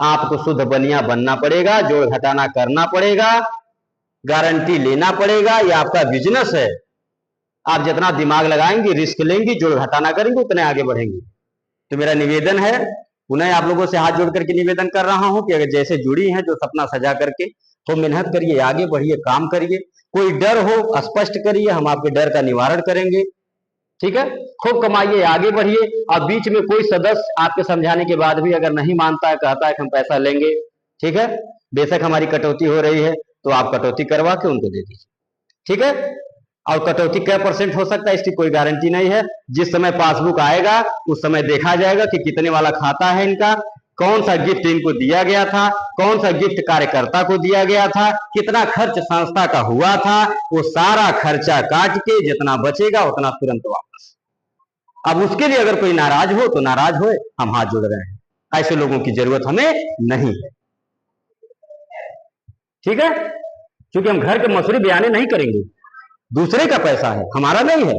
Speaker 1: आपको शुद्ध बनिया बनना पड़ेगा, जोड़ घटाना करना पड़ेगा, गारंटी लेना पड़ेगा। ये आपका बिजनेस है, आप जितना दिमाग लगाएंगे, रिस्क लेंगे, जोड़ घटाना करेंगे, उतने आगे बढ़ेंगे। तो मेरा निवेदन है, पुनः आप लोगों से हाथ जोड़ करके निवेदन कर रहा हूं कि अगर जैसे जुड़ी हैं जो सपना सजा करके, तो मेहनत करिए, आगे बढ़िए, काम करिए। कोई डर हो स्पष्ट करिए, हम आपके डर का निवारण करेंगे, ठीक है। खूब कमाइए, आगे बढ़िए। और बीच में कोई सदस्य आपके समझाने के बाद भी अगर नहीं मानता है, कहता है कि हम पैसा लेंगे, ठीक है, बेशक हमारी कटौती हो रही है, तो आप कटौती करवा के उनको दे दीजिए, ठीक है। और कटौती क्या % हो सकता है इसकी कोई गारंटी नहीं है। जिस समय पासबुक आएगा उस समय देखा जाएगा कि कितने वाला खाता है इनका, कौन सा गिफ्ट इनको दिया गया था, कौन सा गिफ्ट कार्यकर्ता को दिया गया था, कितना खर्च संस्था का हुआ था, वो सारा खर्चा काट के जितना बचेगा उतना तुरंत वापस। अब उसके लिए अगर कोई नाराज हो तो नाराज हो, हम हाथ जोड़ रहे हैं, ऐसे लोगों की जरूरत हमें नहीं है, ठीक है। क्योंकि हम घर के मसूरी बयाने नहीं करेंगे, दूसरे का पैसा है, हमारा नहीं है।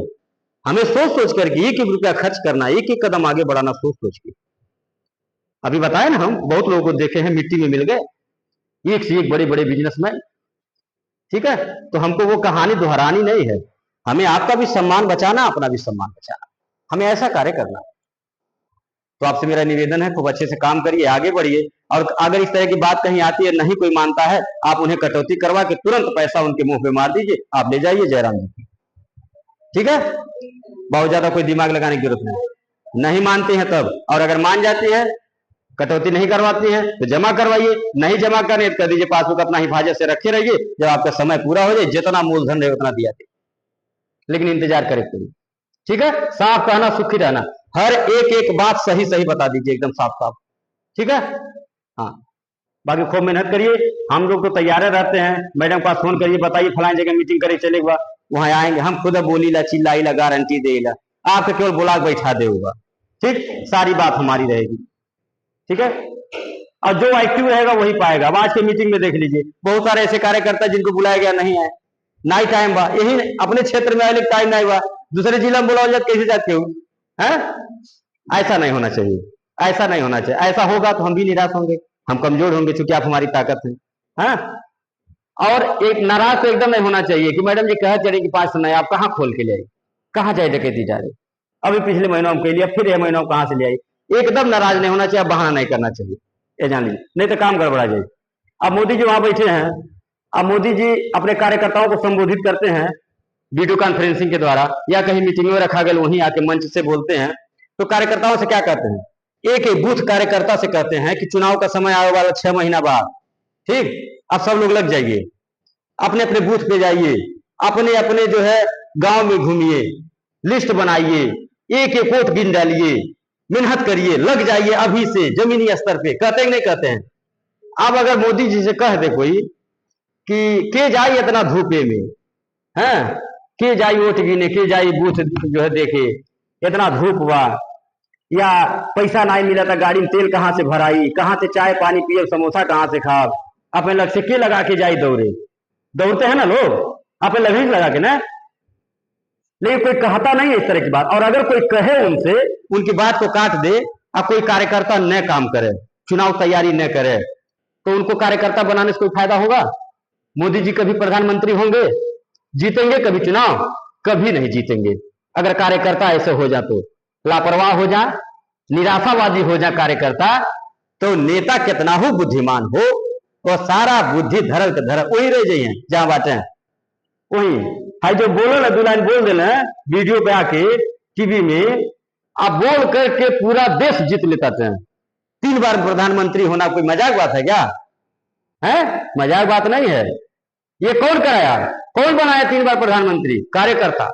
Speaker 1: हमें सोच सोच करके 1-1 रुपया खर्च करना, 1-1 कदम आगे बढ़ाना, सोच सोच के। अभी बताया ना, हम बहुत लोगों को देखे हैं मिट्टी में मिल गए, एक से एक बड़े बड़े बिजनेसमैन, ठीक है। तो हमको वो कहानी दोहरानी नहीं है, हमें आपका भी सम्मान बचाना, अपना भी सम्मान बचाना, हमें ऐसा कार्य करना। तो आपसे मेरा निवेदन है, खूब अच्छे से काम करिए, आगे बढ़िए। और अगर इस तरह की बात कहीं आती है, नहीं कोई मानता है, आप उन्हें कटौती करवा के तुरंत पैसा उनके मुंह पे मार दीजिए, आप ले जाइए जयराम जी की, ठीक है। बहुत ज्यादा कोई दिमाग लगाने की जरूरत नहीं मानते हैं तब, और अगर मान जाती है, कटौती नहीं करवाती है, तो जमा करवाइए, नहीं जमा करने तो कर दीजिए पासबुक अपना हिफाजत से रखे रहिए, जब आपका समय पूरा हो जाए जितना मूलधन रहे उतना दिया दे, लेकिन इंतजार करे करिए, ठीक है। साफ कहना, सुखी रहना, हर एक बात सही सही बता दीजिए, एकदम साफ साफ, ठीक है। हाँ, बाकी खूब मेहनत करिए, हम लोग तो तैयार रहते हैं। मैडम पास फोन करिए, बताइए फलानी जगह मीटिंग करे चलेगा, वहां आएंगे, हम खुद बोली ला, चिल्लाई ला, गारंटी देगा, आपको केवल बुला बैठा देगा, ठीक, सारी बात हमारी रहेगी, ठीक है। और जो एक्टिव रहेगा वही पाएगा। अब आज के मीटिंग में देख लीजिए, बहुत सारे ऐसे कार्यकर्ता जिनको बुलाया गया नहीं है, ना ही टाइम बा, यही अपने क्षेत्र में आए टाइम नहीं हुआ, दूसरे जिला में बुलाओ जाए, कैसे जाते हो, है? ऐसा नहीं होना चाहिए, ऐसा नहीं होना चाहिए। ऐसा होगा तो हम भी निराश होंगे, हम कमजोर होंगे, क्योंकि आप हमारी ताकत है, हाँ? और एक नाराज तो एकदम नहीं होना चाहिए कि मैडम जी कह चले कि 5 नहीं, आप कहाँ खोल के ले आई, कहाँ जाए डकैती जा रही, अभी पिछले महीनों में कह लिया, फिर यह महीनों कहाँ से ले आई। एकदम नाराज नहीं होना चाहिए, बहाना नहीं करना चाहिए, ये जान लीजिए, नहीं तो काम गड़बड़ा जाए। अब मोदी जी वहां बैठे हैं, अब मोदी जी अपने कार्यकर्ताओं को संबोधित करते हैं वीडियो कॉन्फ्रेंसिंग के द्वारा, या कहीं मीटिंग में रखा गया वहीं आके मंच से बोलते हैं, तो कार्यकर्ताओं से क्या कहते हैं, एक एक बूथ कार्यकर्ता से कहते हैं कि चुनाव का समय आने वाला 6 महीना बाद, ठीक, अब सब लोग लग जाइए, अपने अपने बूथ पे जाइए, अपने अपने जो है गांव में घूमिए, लिस्ट बनाइए, एक एक वोट गिन डालिए, मेहनत करिए, लग जाइए अभी से जमीनी स्तर पे। कहते हैं नहीं कहते हैं? अब अगर मोदी जी से कह दे कोई कि के जाए इतना धूपे में, है के जाई वोट गिने, के जाई बूथ जो है देखे, इतना धूप हुआ, या पैसा नहीं मिला था, गाड़ी में तेल कहाँ से भराई, कहाँ से चाय पानी पिए, समोसा कहाँ से खाओ, अपने लग से के लगा के जाई दौड़े, दौड़ते हैं ना लोग अपने लग लगा के ना, लेकिन कोई कहता नहीं है इस तरह की बात। और अगर कोई कहे उनसे, उनकी बात को काट दे, और कोई कार्यकर्ता न काम करे, चुनाव तैयारी न करे, तो उनको कार्यकर्ता बनाने से कोई फायदा होगा? मोदी जी कभी प्रधानमंत्री होंगे, जीतेंगे कभी चुनाव? कभी नहीं जीतेंगे। अगर कार्यकर्ता ऐसे हो जा, तो लापरवाह हो जा, निराशावादी हो जा कार्यकर्ता, तो नेता कितना हो बुद्धिमान हो, वो सारा बुद्धि धरल के धरल वही रह जाइए जहां बातें वही है। जो बोलो ना, 2 लाइन बोल देना वीडियो पे आके टीवी में, आप बोल करके पूरा देश जीत लेता थे। 3 बार प्रधानमंत्री होना कोई मजाक बात है क्या? है मजाक बात नहीं है। ये कौन कराया, कौन बनाया 3 बार प्रधानमंत्री? कार्यकर्ता,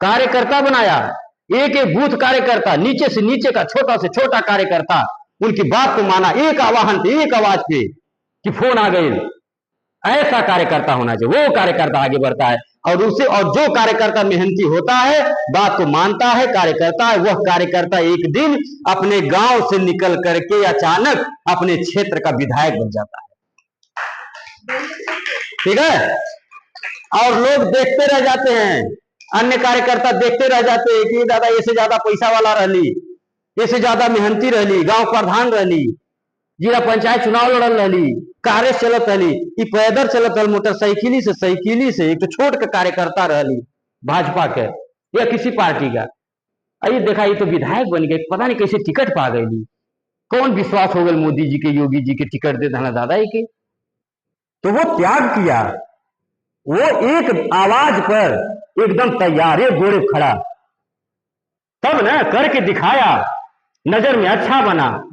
Speaker 1: कार्यकर्ता बनाया, एक एक बूथ कार्यकर्ता, नीचे से नीचे का छोटा से छोटा कार्यकर्ता, उनकी बात को माना, एक आवाहन पे, एक आवाज पे कि फोन आ गई, ऐसा कार्यकर्ता होना चाहिए, वो कार्यकर्ता आगे बढ़ता है। और जो कार्यकर्ता मेहनती होता है, बात को मानता है, कार्यकर्ता है, वह कार्यकर्ता एक दिन अपने गांव से निकल करके अचानक अपने क्षेत्र का विधायक बन जाता है। ठीक है। और लोग देखते रह जाते हैं, अन्य कार्यकर्ता देखते रह जाते हैं कि दादा ये से ज्यादा पैसा वाला रहली, ये से ज्यादा मेहनती रहली, गांव प्रधान रहली, जिला पंचायत चुनाव लड़ल रहली, कारे चलत रहली, पैदल चलत रहल, मोटरसाइकिली से एक तो छोट का कार्यकर्ता रहली भाजपा के या किसी पार्टी का, अरे देखा ये तो विधायक बन गए, पता नहीं कैसे टिकट पा गई, कौन विश्वास हो गया मोदी जी के, योगी जी के टिकट दे देना दादा के। तो वो त्याग किया, वो एक आवाज पर एकदम तैयार है, गोड़े खड़ा, तब ना करके दिखाया, नजर में अच्छा बना,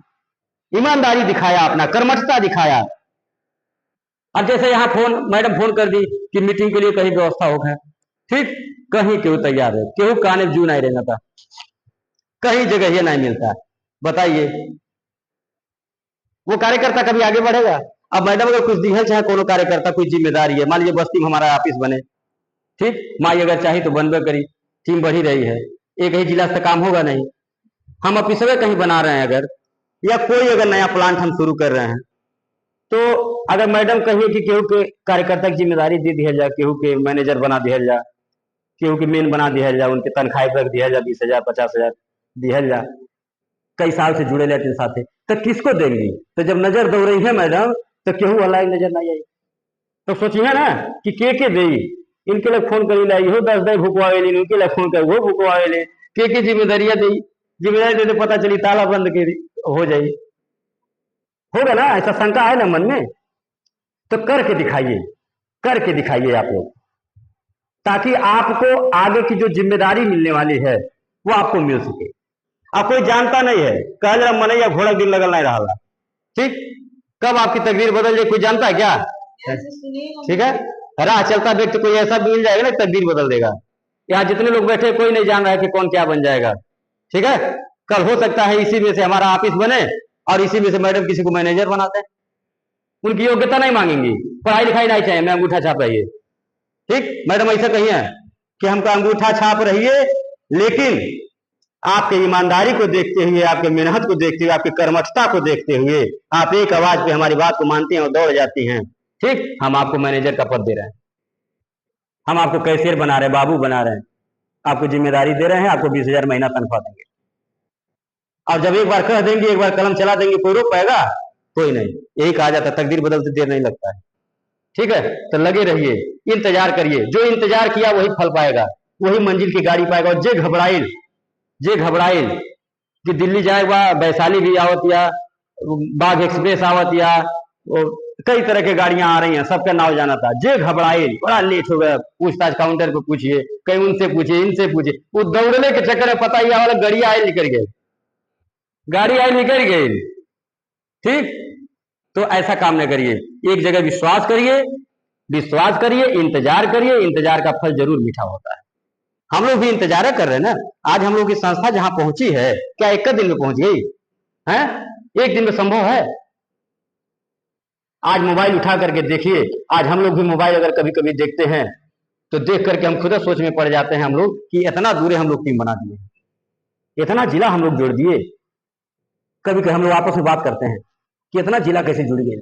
Speaker 1: ईमानदारी दिखाया, अपना कर्मठता दिखाया। अब जैसे यहाँ मैडम फोन कर दी कि मीटिंग के लिए कहीं व्यवस्था हो गया, ठीक, कहीं क्यों तैयार है, क्यों काने जू नहीं रहना था, कहीं जगह ये नहीं मिलता, बताइए वो कार्यकर्ता कभी आगे बढ़ेगा। अब मैडम अगर कुछ दिहल चाहे कोनो कार्यकर्ता कोई जिम्मेदारी है, मान लीजिए बस्ती में हमारा ऑफिस बने, ठीक, माई अगर चाहे तो बनबे करी, टीम बढ़ी रही है, एक ही जिला से काम होगा नहीं, हम ऑफिस कहीं बना रहे हैं अगर, या कोई अगर नया प्लांट हम शुरू कर रहे हैं, तो अगर मैडम कहिए कि केहू के कार्यकर्ता की जिम्मेदारी दे दिया जाए, केहू के मैनेजर बना दिया जाए, केहू के मेन बना दिया जाए, उनके तनख्वाह रख दिया जाए 20,000 50,000 दिया जाए, कई साल से जुड़े रहते साथ, तो किसको देंगी। तो जब नजर दौड़ रही है मैडम तो केहू अलग नजर नहीं आई, तो सोचिए ना कि के दे, इनके लिए फोन करी ला, इहो 10 दे भुकवावे, उनके लिए फोन कर वो भुकवावे, के जिम्मेदारियां दी, जिम्मेदारी दे पता चली ताला बंद के हो जाए, होगा ना, ऐसा शंका है ना मन में। तो करके दिखाइए आप लोग, ताकि आपको आगे की जो जिम्मेदारी मिलने वाली है वो आपको मिल सके। अब कोई जानता नहीं है, कह जरा मन या घोड़ा दिन लगल नहीं रहा, ठीक, कब आपकी तकदीर बदल जाए कोई जानता है क्या। ठीक है, राह चलता व्यक्ति कोई ऐसा मिल जाएगा ना तकदीर बदल देगा। यहाँ जितने लोग बैठे कोई नहीं जान रहा है कि कौन क्या बन जाएगा। ठीक है, कल हो सकता है इसी में से हमारा ऑफिस बने और इसी में से मैडम किसी को मैनेजर बनाते हैं, उनकी योग्यता नहीं मांगेंगी, पढ़ाई लिखाई नहीं चाहिए, मैं अंगूठा छाप रहिए, ठीक, मैडम ऐसा कहिए कि हमको अंगूठा छाप रहिए, लेकिन आपके ईमानदारी को देखते हुए, आपके मेहनत को देखते हुए, आपकी कर्मठता को देखते हुए आप एक आवाज पे हमारी बात को मानती हैं और दौड़ जाती हैं, ठीक, हम आपको मैनेजर का पद दे रहे हैं, हम आपको कैशियर बना रहे हैं, बाबू बना रहे हैं, आपको जिम्मेदारी दे रहे हैं, आपको 20,000 महीना तनख्वाह देंगे। और जब एक बार कह देंगे, एक बार कलम चला देंगे, कोई रोक पाएगा, कोई नहीं। यही कहा जाता है तकदीर बदलते देर नहीं लगता है। ठीक है, तो लगे रहिए, इंतजार करिए, जो इंतजार किया वही फल पाएगा, वही मंजिल की गाड़ी पाएगा। और जे घबराइल कि दिल्ली जाएगा, वैशाली भी आवत या बाघ एक्सप्रेस आवत या कई तरह के गाड़ियां आ रही हैं, सबका नाव जाना था, जे घबराइल बड़ा लेट हो गया, पूछताछ काउंटर पे पूछिए, कहीं उनसे पूछिए, इनसे पूछिए, वो दौड़ने के चक्कर में पता ही वाला गाड़ी आए निकल गई। ठीक, तो ऐसा काम न करिए, एक जगह विश्वास करिए, इंतजार करिए, इंतजार का फल जरूर मीठा होता है। हम लोग भी इंतजार कर रहे हैं ना। आज हम लोग की संस्था जहां पहुंची है, क्या एक दिन में पहुंच गई है? एक दिन में संभव है? आज मोबाइल उठा करके देखिए, आज हम लोग भी मोबाइल अगर कभी कभी देखते हैं तो देख करके हम खुद सोच में पड़ जाते हैं हम लोग कि इतना दूर हम लोग टीम बना दिए, इतना जिला हम लोग जोड़ दिए। कभी कभी हम लोग आपस में बात करते हैं कि इतना जिला कैसे जुड़ गए,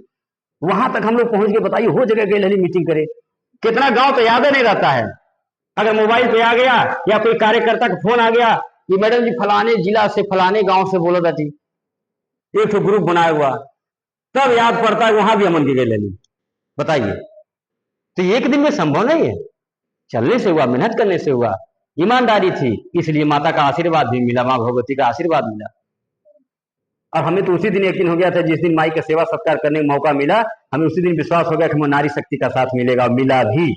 Speaker 1: वहां तक हम लोग पहुंच गए। बताइए, हो जगह गए मीटिंग करे, कितना गांव तो याद नहीं रहता है। अगर मोबाइल पे आ गया या कोई कार्यकर्ता का फोन आ गया कि मैडम जी फलाने जिला से फलाने गांव से बोला जाती, एक तो ग्रुप बनाया हुआ, तब याद पड़ता है वहां भी अमन की गई लेनी। बताइए, तो एक दिन में संभव नहीं है, चलने से हुआ, मेहनत करने से हुआ, ईमानदारी थी, इसलिए माता का आशीर्वाद भी मिला, माँ भगवती का आशीर्वाद मिला। और हमें तो उसी दिन यकीन हो गया था, जिस दिन माई का सेवा सत्कार करने का मौका मिला, हमें उसी दिन विश्वास हो गया कि हमें नारी शक्ति का साथ मिलेगा, और मिला भी।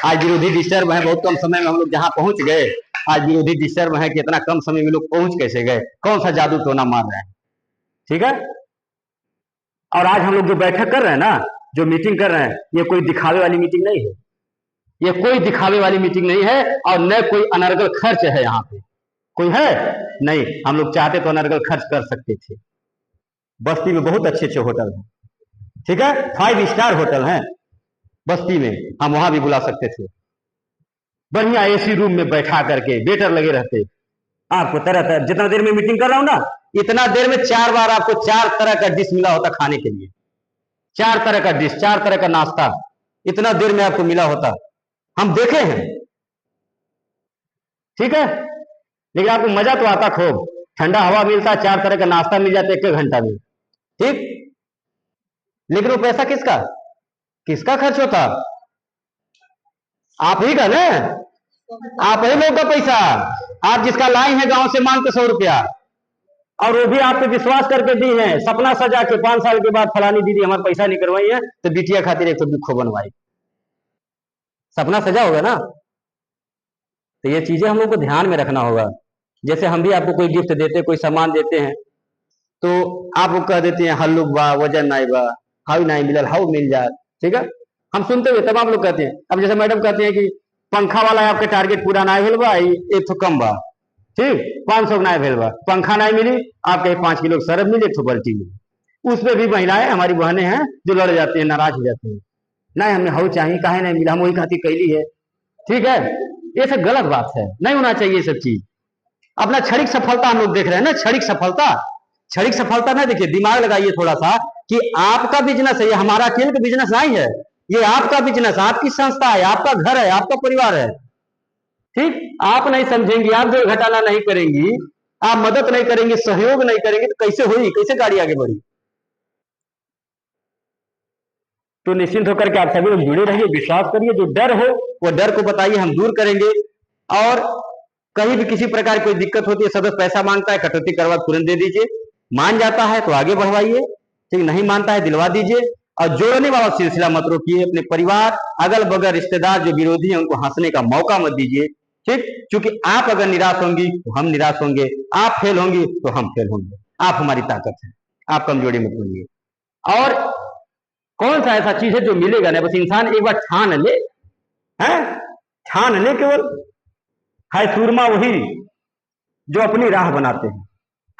Speaker 1: आज विरोधी डिस्टर्ब है, बहुत कम समय में हम लोग जहां पहुंच गए। आज विरोधी डिस्टर्ब है कि इतना कम समय में लोग पहुंच कैसे गए, कौन सा जादू टोना मार रहे हैं। ठीक है, और आज हम लोग जो बैठक कर रहे हैं ना, जो मीटिंग कर रहे हैं, ये कोई दिखावे वाली मीटिंग नहीं है, ये कोई दिखावे वाली मीटिंग नहीं है, और न कोई अनर्गल खर्च है। यहाँ पे कोई है नहीं, हम लोग चाहते तो अनर्गल खर्च कर सकते थे। बस्ती में बहुत अच्छे अच्छे होटल हैं, ठीक है, 5 स्टार होटल है बस्ती में, हम वहां भी बुला सकते थे। बढ़िया एसी रूम में बैठा करके वेटर लगे रहते, आपको तरह तरह, जितना देर में मीटिंग कर रहा हूं ना, इतना देर में 4 बार आपको 4 तरह का डिश मिला होता खाने के लिए, 4 तरह का डिश, 4 तरह का नाश्ता इतना देर में आपको मिला होता, हम देखे हैं। ठीक है, लेकिन आपको मजा तो आता खूब, ठंडा हवा मिलता, 4 तरह का नाश्ता मिल जाता 1 घंटा में। ठीक, लेकिन वो पैसा किसका किसका खर्च होता? आप ही का ना, आप ही लोग का पैसा। आप जिसका लाई है गांव से मांग के 100 रुपया, और वो भी आप पे विश्वास करके दी है, सपना सजा के 5 साल के बाद फलानी दीदी हमारे पैसा नहीं करवाई है तो बिटिया खातिर एक तो दुखो बनवाई, सपना सजा होगा ना। तो ये चीजें हम लोग को ध्यान में रखना होगा। जैसे हम भी आपको कोई गिफ्ट देते, कोई सामान देते हैं, तो आप लोग कह देते हैं हल्लुक बा, वजन नहीं बा, हाउ नहीं मिलल, हाउ मिल जाए। ठीक है, हम सुनते हुए तब आप लोग कहते हैं। अब जैसे मैडम कहते हैं कि पंखा वाला आपके टारगेट पूरा ना भेल बा, एक तो कम बा, ठीक 500 ना भेल बा, पंखा नहीं मिली, आपके 5 किलो सरफ मिली, 1 बाल्टी मिली। उसमें भी महिलाएं हमारी बहनें हैं जो लड़ जाती हैं, नाराज हो जाती हैं, नहीं हमें हाउ चाहिए, काहे नहीं मिला, हम वही खाती कैली है। ठीक है, ये सब गलत बात है, नहीं होना चाहिए ये सब चीज। अपना क्षणिक सफलता हम लोग देख रहे हैं ना, क्षणिक सफलता, क्षणिक सफलता ना देखिए, दिमाग लगाइए थोड़ा सा कि आपका बिजनेस है, ये हमारा अकेले का बिजनेस नहीं है, ये आपका बिजनेस, आपकी संस्था है, आपका घर है, आपका परिवार है। ठीक, आप नहीं समझेंगी, आप जो घटाना नहीं करेंगी, आप मदद नहीं करेंगे, सहयोग नहीं करेंगे, तो कैसे हुई, कैसे गाड़ी आगे बढ़ी? तो निश्चिंत होकर के आप सभी लोग जुड़े रहिए, विश्वास करिए, जो डर हो वो डर को बताइए, हम दूर करेंगे। और कहीं भी किसी प्रकार कोई दिक्कत होती है, सदस्य पैसा मांगता है, कटौती करवा तुरंत दे दीजिए, मान जाता है तो आगे बढ़वाइए, ठीक, नहीं मानता है दिलवा दीजिए। और जोड़ने वाला सिलसिला मत रोकिए, अपने परिवार, अगल बगल रिश्तेदार जो विरोधी हैं उनको हंसने का मौका मत दीजिए। ठीक, क्योंकि आप अगर निराश होंगी तो हम निराश होंगे, आप फेल होंगी तो हम फेल होंगे, आप हमारी ताकत है, आप कमजोरी मत बनिए। और कौन सा ऐसा चीज है जो मिलेगा नहीं, बस इंसान एक बार ठान ले, है ठान ले, केवल है सूरमा वही जो अपनी राह बनाते हैं,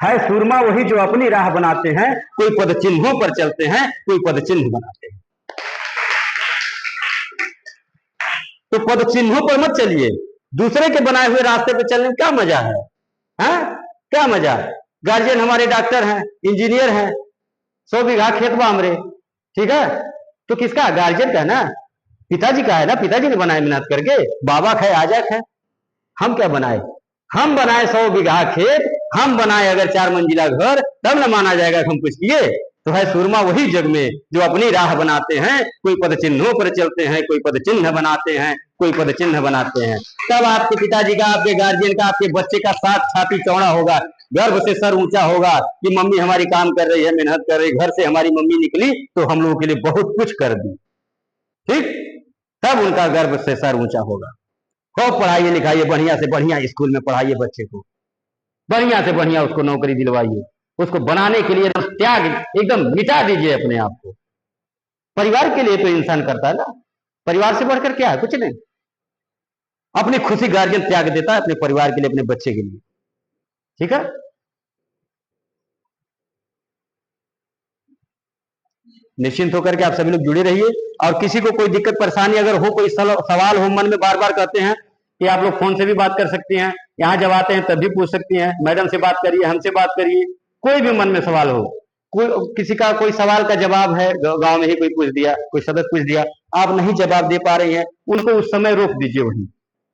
Speaker 1: है सूरमा वही जो अपनी राह बनाते हैं, कोई पद चिन्हों पर चलते हैं, कोई पद चिन्ह बनाते हैं। तो पद चिन्हों पर मत चलिए, दूसरे के बनाए हुए रास्ते पर चलने में क्या मजा है, क्या मजा? गार्जियन हमारे डॉक्टर हैं, इंजीनियर हैं, 100 बीघा खेत बा हमरे, ठीक है, तो किसका? गार्जियन का है ना, पिताजी का है ना, पिताजी ने बनाए मेहनत करके, बाबा खाए आजा खाए, हम क्या बनाए? हम बनाए 100 बीघा खेत, हम बनाए अगर 4 मंजिला घर, तब न माना जाएगा कि हम कुछ किए। तो है सूरमा वही जग में जो अपनी राह बनाते हैं, कोई पद चिन्हों पर चलते हैं, कोई पद चिन्ह बनाते हैं, कोई पद चिन्ह बनाते हैं। तब आपके पिताजी का, आपके गार्जियन का, आपके बच्चे का साथ छाती चौड़ा होगा, गर्व से सर ऊंचा होगा कि मम्मी हमारी काम कर रही है, मेहनत कर रही, घर से हमारी मम्मी निकली तो हम लोगों के लिए बहुत कुछ कर दी। ठीक, तब उनका गर्व से सर ऊंचा होगा। खूब पढ़ाइए लिखाइए, बढ़िया से बढ़िया स्कूल में पढ़ाइए बच्चे को, बढ़िया से बढ़िया उसको नौकरी दिलवाइए, उसको बनाने के लिए त्याग एकदम मिटा दीजिए अपने आप को। परिवार के लिए तो इंसान करता है ना, परिवार से बढ़कर क्या है? कुछ नहीं। अपनी खुशी गार्जियन त्याग देता है अपने परिवार के लिए, अपने बच्चे के लिए। ठीक है, निश्चिंत होकर के आप सभी लोग जुड़े रहिए। और किसी को कोई दिक्कत परेशानी अगर हो, कोई सवाल हो मन में, बार बार कहते हैं कि आप लोग फोन से भी बात कर सकती हैं, यहाँ जब आते हैं तब भी पूछ सकती हैं, मैडम से बात करिए, हमसे बात करिए, कोई भी मन में सवाल हो, कोई किसी का कोई सवाल का जवाब है, गांव में ही कोई पूछ दिया, कोई सदस्य पूछ दिया, आप नहीं जवाब दे पा रही हैं, उनको उस समय रोक दीजिए, वही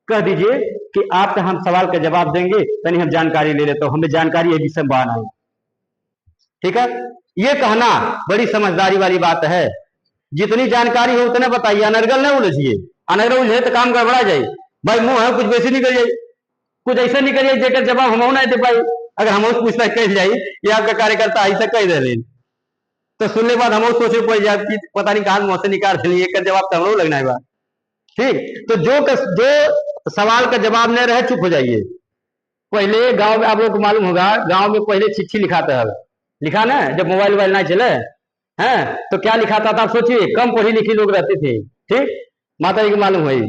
Speaker 1: कह दीजिए कि आपका हम सवाल का जवाब देंगे, तनी हम जानकारी ले लेते, हमें जानकारी है विषय में आना है। ठीक है, ये कहना बड़ी समझदारी वाली बात है। जितनी जानकारी हो उतने बताइए, अनर्गल न उलझिए, अनर्गल उलझे तो काम गड़बड़ा जाए। भाई मुंह है कुछ वैसे निकल जाए, कुछ ऐसे निकल जाए जेकर जवाब हम ना दे पाई, अगर हम पूछता कह जाए ये आपका कार्यकर्ता ऐसा कह दे, तो सुनने के बाद हम सोचे पड़ जाए कि पता नहीं कहां मुंह से निकाल दिए, एक जवाब तो हम लगना है बात। ठीक, तो जो सवाल का जवाब न रहे चुप हो जाइए। पहले गांव में आप लोग को मालूम होगा, गांव में पहले चिट्ठी लिखाता है, लिखा ना, जब मोबाइल वोबाइल ना चले हैं तो क्या लिखाता था? आप सोचिए, कम पढ़ी लिखी लोग रहते थे, ठीक, माता जी को मालूम है,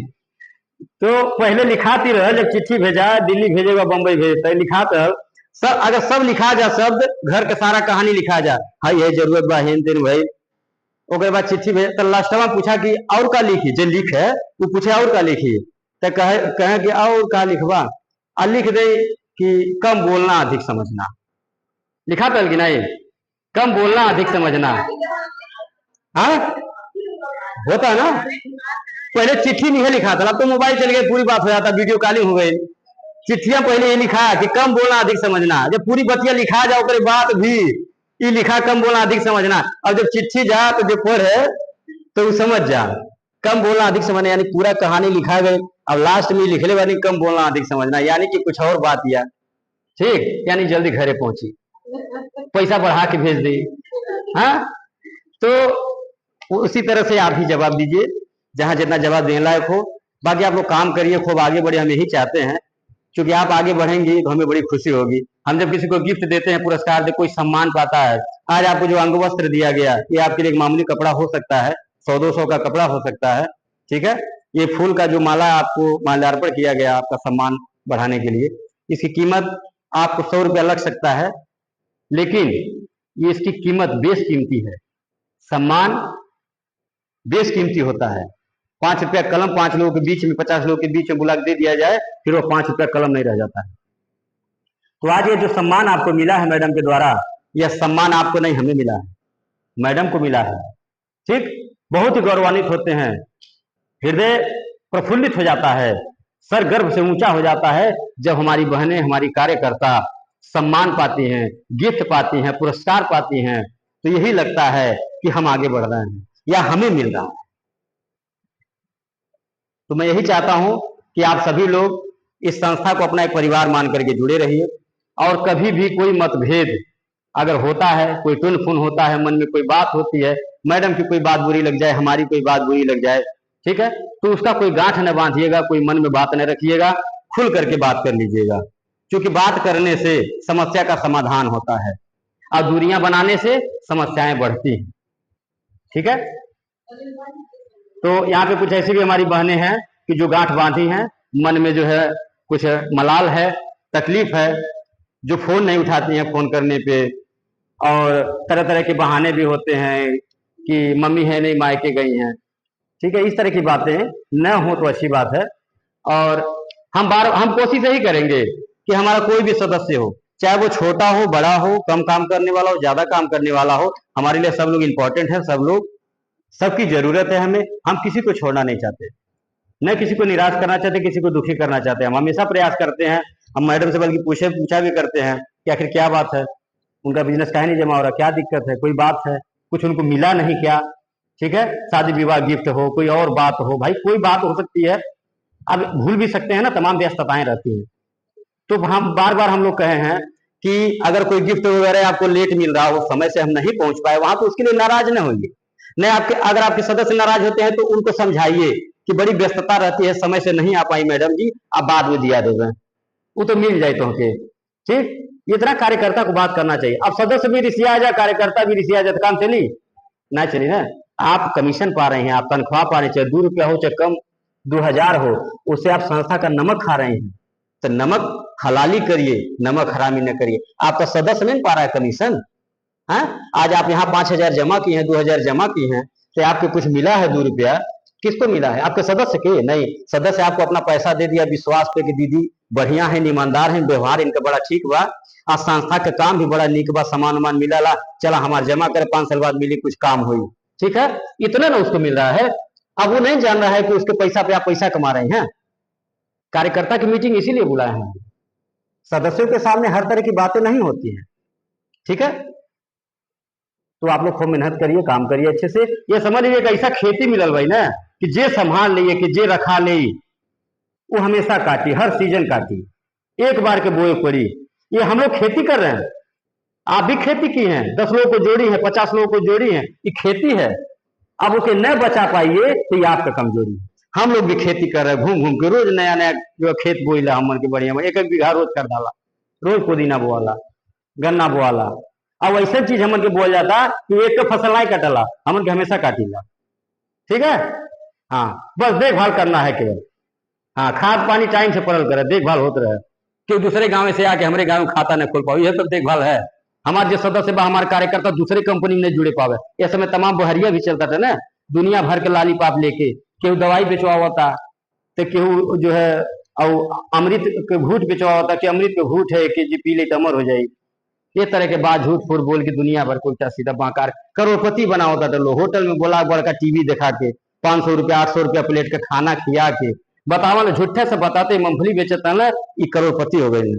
Speaker 1: तो पहले लिखाती रहे, जब चिट्ठी भेजा, दिल्ली भेजेगा, बंबई भेजता, लिखाता सब, अगर सब लिखा जा, शब्द घर का सारा कहानी लिखा जा, हाई है जरूरत बा हेन तेन भाई, ओकर बाद चिट्ठी भेज तो लास्टवा पूछा कि और का लिखी, जो लिख है वो पूछे और का लिखी, तो कहे कि और का लिखवा, और लिख दे कि कम बोलना अधिक समझना। लिखा था कि नहीं, कम बोलना अधिक समझना। हाँ होता है ना, पहले चिट्ठी नहीं है लिखा था, अब तो मोबाइल चल गए पूरी बात हो जाता, वीडियो कॉलिंग हो गई। चिट्ठियां पहले ये लिखा कि कम बोलना अधिक समझना, जब पूरी बतिया लिखा जाओ उसके बाद भी ये लिखा कम बोलना अधिक समझना। अब जब चिट्ठी जा तो जो पढ़े तो वो समझ जा कम बोलना अधिक समझना, यानी पूरा कहानी लिखा गई। अब लास्ट में लिखले वाली कम बोलना अधिक समझना, यानी कि कुछ और बात या ठीक, यानी जल्दी घरे पहुंची, पैसा बढ़ा के भेज दी। हाँ, तो उसी तरह से आप ही जवाब दीजिए जहां जितना जवाब देने लायक हो। बाकी आप लोग काम करिए, खूब आगे बढ़े, हम यही चाहते हैं, क्योंकि आप आगे बढ़ेंगे तो हमें बड़ी खुशी होगी। हम जब किसी को गिफ्ट देते हैं, पुरस्कार दे, कोई सम्मान पाता है, आज आपको जो अंग वस्त्र दिया गया, ये आपके लिए एक मामूली कपड़ा हो सकता है, 100-200 का कपड़ा हो सकता है, ठीक है। ये फूल का जो माला आपको माल्यार्पण किया गया आपका सम्मान बढ़ाने के लिए, इसकी कीमत आपको 100 रुपया लग सकता है, लेकिन ये इसकी कीमत बेशकीमती है। सम्मान बेशकीमती होता है। 5 रुपया कलम 5 लोगों के बीच में, 50 लोगों के बीच में बुला के दे दिया जाए, फिर वो 5 रुपया कलम नहीं रह जाता है। तो आज ये जो सम्मान आपको मिला है मैडम के द्वारा, यह सम्मान आपको नहीं, हमें मिला है, मैडम को मिला है, ठीक। बहुत ही गौरवान्वित होते हैं, हृदय प्रफुल्लित हो जाता है, सर गर्व से ऊंचा हो जाता है जब हमारी बहनें, हमारी कार्यकर्ता सम्मान पाती हैं, गिफ्ट पाती हैं, पुरस्कार पाती हैं, तो यही लगता है कि हम आगे बढ़ रहे हैं या हमें मिल रहा है। तो मैं यही चाहता हूं कि आप सभी लोग इस संस्था को अपना एक परिवार मान करके जुड़े रहिए, और कभी भी कोई मतभेद अगर होता है, कोई टुन फुन होता है, मन में कोई बात होती है, मैडम की कोई बात बुरी लग जाए, हमारी कोई बात बुरी लग जाए, ठीक है, तो उसका कोई गांठ न बांधिएगा, कोई मन में बात न रखिएगा, खुल करके बात कर लीजिएगा, क्योंकि बात करने से समस्या का समाधान होता है, और दूरियां बनाने से समस्याएं बढ़ती हैं, ठीक है। तो यहाँ पे कुछ ऐसी भी हमारी बहनें हैं कि जो गांठ बांधी हैं, मन में जो है कुछ मलाल है, तकलीफ है, जो फोन नहीं उठाती हैं फोन करने पे, और तरह तरह के बहाने भी होते हैं कि मम्मी है नहीं, मायके गई हैं, ठीक है। इस तरह की बातें न हो तो अच्छी बात है। और हम कोशिश यही करेंगे कि हमारा कोई भी सदस्य हो, चाहे वो छोटा हो, बड़ा हो, कम काम करने वाला हो, ज्यादा काम करने वाला हो, हमारे लिए सब लोग इंपॉर्टेंट है, सब लोग, सबकी जरूरत है हमें। हम किसी को छोड़ना नहीं चाहते, न किसी को निराश करना चाहते, किसी को दुखी करना चाहते हैं। हम हमेशा प्रयास करते हैं, हम मैडम से बल्कि पूछा भी करते हैं कि आखिर क्या बात है, उनका बिजनेस काहे नहीं जमा हो रहा, क्या दिक्कत है, कोई बात है, कुछ उनको मिला नहीं क्या, ठीक है, शादी विवाह गिफ्ट हो, कोई और बात हो, भाई कोई बात हो सकती है, अब भूल भी सकते हैं ना, तमाम व्यस्तताएं रहती हैं। तो हम बार बार हम लोग कहे हैं कि अगर कोई गिफ्ट वगैरह आपको लेट मिल रहा हो, समय से हम नहीं पहुंच पाए वहां, तो उसके लिए नाराज न होइए, नहीं आपके, अगर आपके सदस्य नाराज होते हैं तो उनको समझाइए कि बड़ी व्यस्तता रहती है, समय से नहीं आ पाई मैडम जी, आप बाद में दिया देंगे, वो तो मिल जाए तो के, ठीक। इतना कार्यकर्ता को बात करना चाहिए। अब सदस्य भी रिसिया जाए, कार्यकर्ता भी रिसिया जाए, तो काम चली ना, चली ना। आप कमीशन पा रहे हैं, आप तनख्वाह पा रहे हैं, चाहे 2 रुपया हो चाहे कम 2000 हो, उससे आप संस्था का नमक खा रहे हैं, तो नमक हलाली करिए, नमक हरामी न करिए। आपका सदस्य नहीं पा रहा है कमीशन, हाँ, आज आप यहाँ 5000 जमा किए हैं, 2000 जमा किए हैं, तो आपको कुछ मिला है 2 रुपया, किसको मिला है, आपके सदस्य के नहीं। सदस्य आपको अपना पैसा दे दिया विश्वास पे कि दीदी बढ़िया है, ईमानदार है, व्यवहार इनका बड़ा ठीक बा, आज संस्था के काम भी बड़ा निक बा, सामान उमान मिला, चला हमारे जमा कर 5 साल बाद मिली, कुछ काम हुई, ठीक है, इतना ना उसको मिल रहा है। अब वो नहीं जान रहा है कि उसके पैसा पे आप पैसा कमा रहे हैं। कार्यकर्ता की मीटिंग इसीलिए बुलाए हैं, सदस्यों के सामने हर तरह की बातें नहीं होती है, ठीक है। तो आप लोग खूब मेहनत करिए, काम करिए अच्छे से। ये समझ लीजिए ऐसा खेती मिलल भाई ना कि जे संभाल लिए, कि जे रखा ले, वो हमेशा काटी, हर सीजन काटी, एक बार के बोए पड़ी। ये हम लोग खेती कर रहे हैं, आप भी खेती की हैं, 10 लोगों को जोड़ी है, 50 लोगों को जोड़ी है, ये खेती है। अब उसे न बचा पाइए तो ये आपका कमजोरी है। हम लोग भी खेती कर रहे हैं, घूम घूम के रोज नया नया जो खेत बोइला, हमन के बढ़िया 1-1 बीघा रोज कर डाला, रोज पुदीना बोआला, गन्ना बोआला। अब ऐसा चीज हमन के बोल जाता कि एक फसल नहीं कटला, हमन के हमेशा काटीला, ठीक है। हाँ, बस देखभाल करना है केवल, हाँ, खाद पानी टाइम से पड़ल करे, देखभाल होते रहे, क्यों दूसरे गांव से आके हमारे गांव में खाता न खोल पाओ, यह सब देखभाल है। हमारे जो सदस्य बा हमारे कार्यकर्ता दूसरे कंपनी में नहीं जुड़े पावे। ऐसे में तमाम बहरिया भी चलता था ना, दुनिया भर के लालीपाप लेके, केहू दवाई बेचवा होता तो केहू जो है और अमृत के घूट बेचवा होता कि अमृत के घूट है कि जी पी ले तो अमर हो जाए। ये तरह के बात झूठ फूट बोल के दुनिया भर को उल्टा सीधा बांकार करोड़पति बना होता था लोग। होटल में बोला बड़का टीवी दिखा के 500 रुपया 800 रुपया प्लेट का खाना खिया के बतावा ना, झूठे से बताते मूंगफली बेचता ना ये करोड़पति हो गए,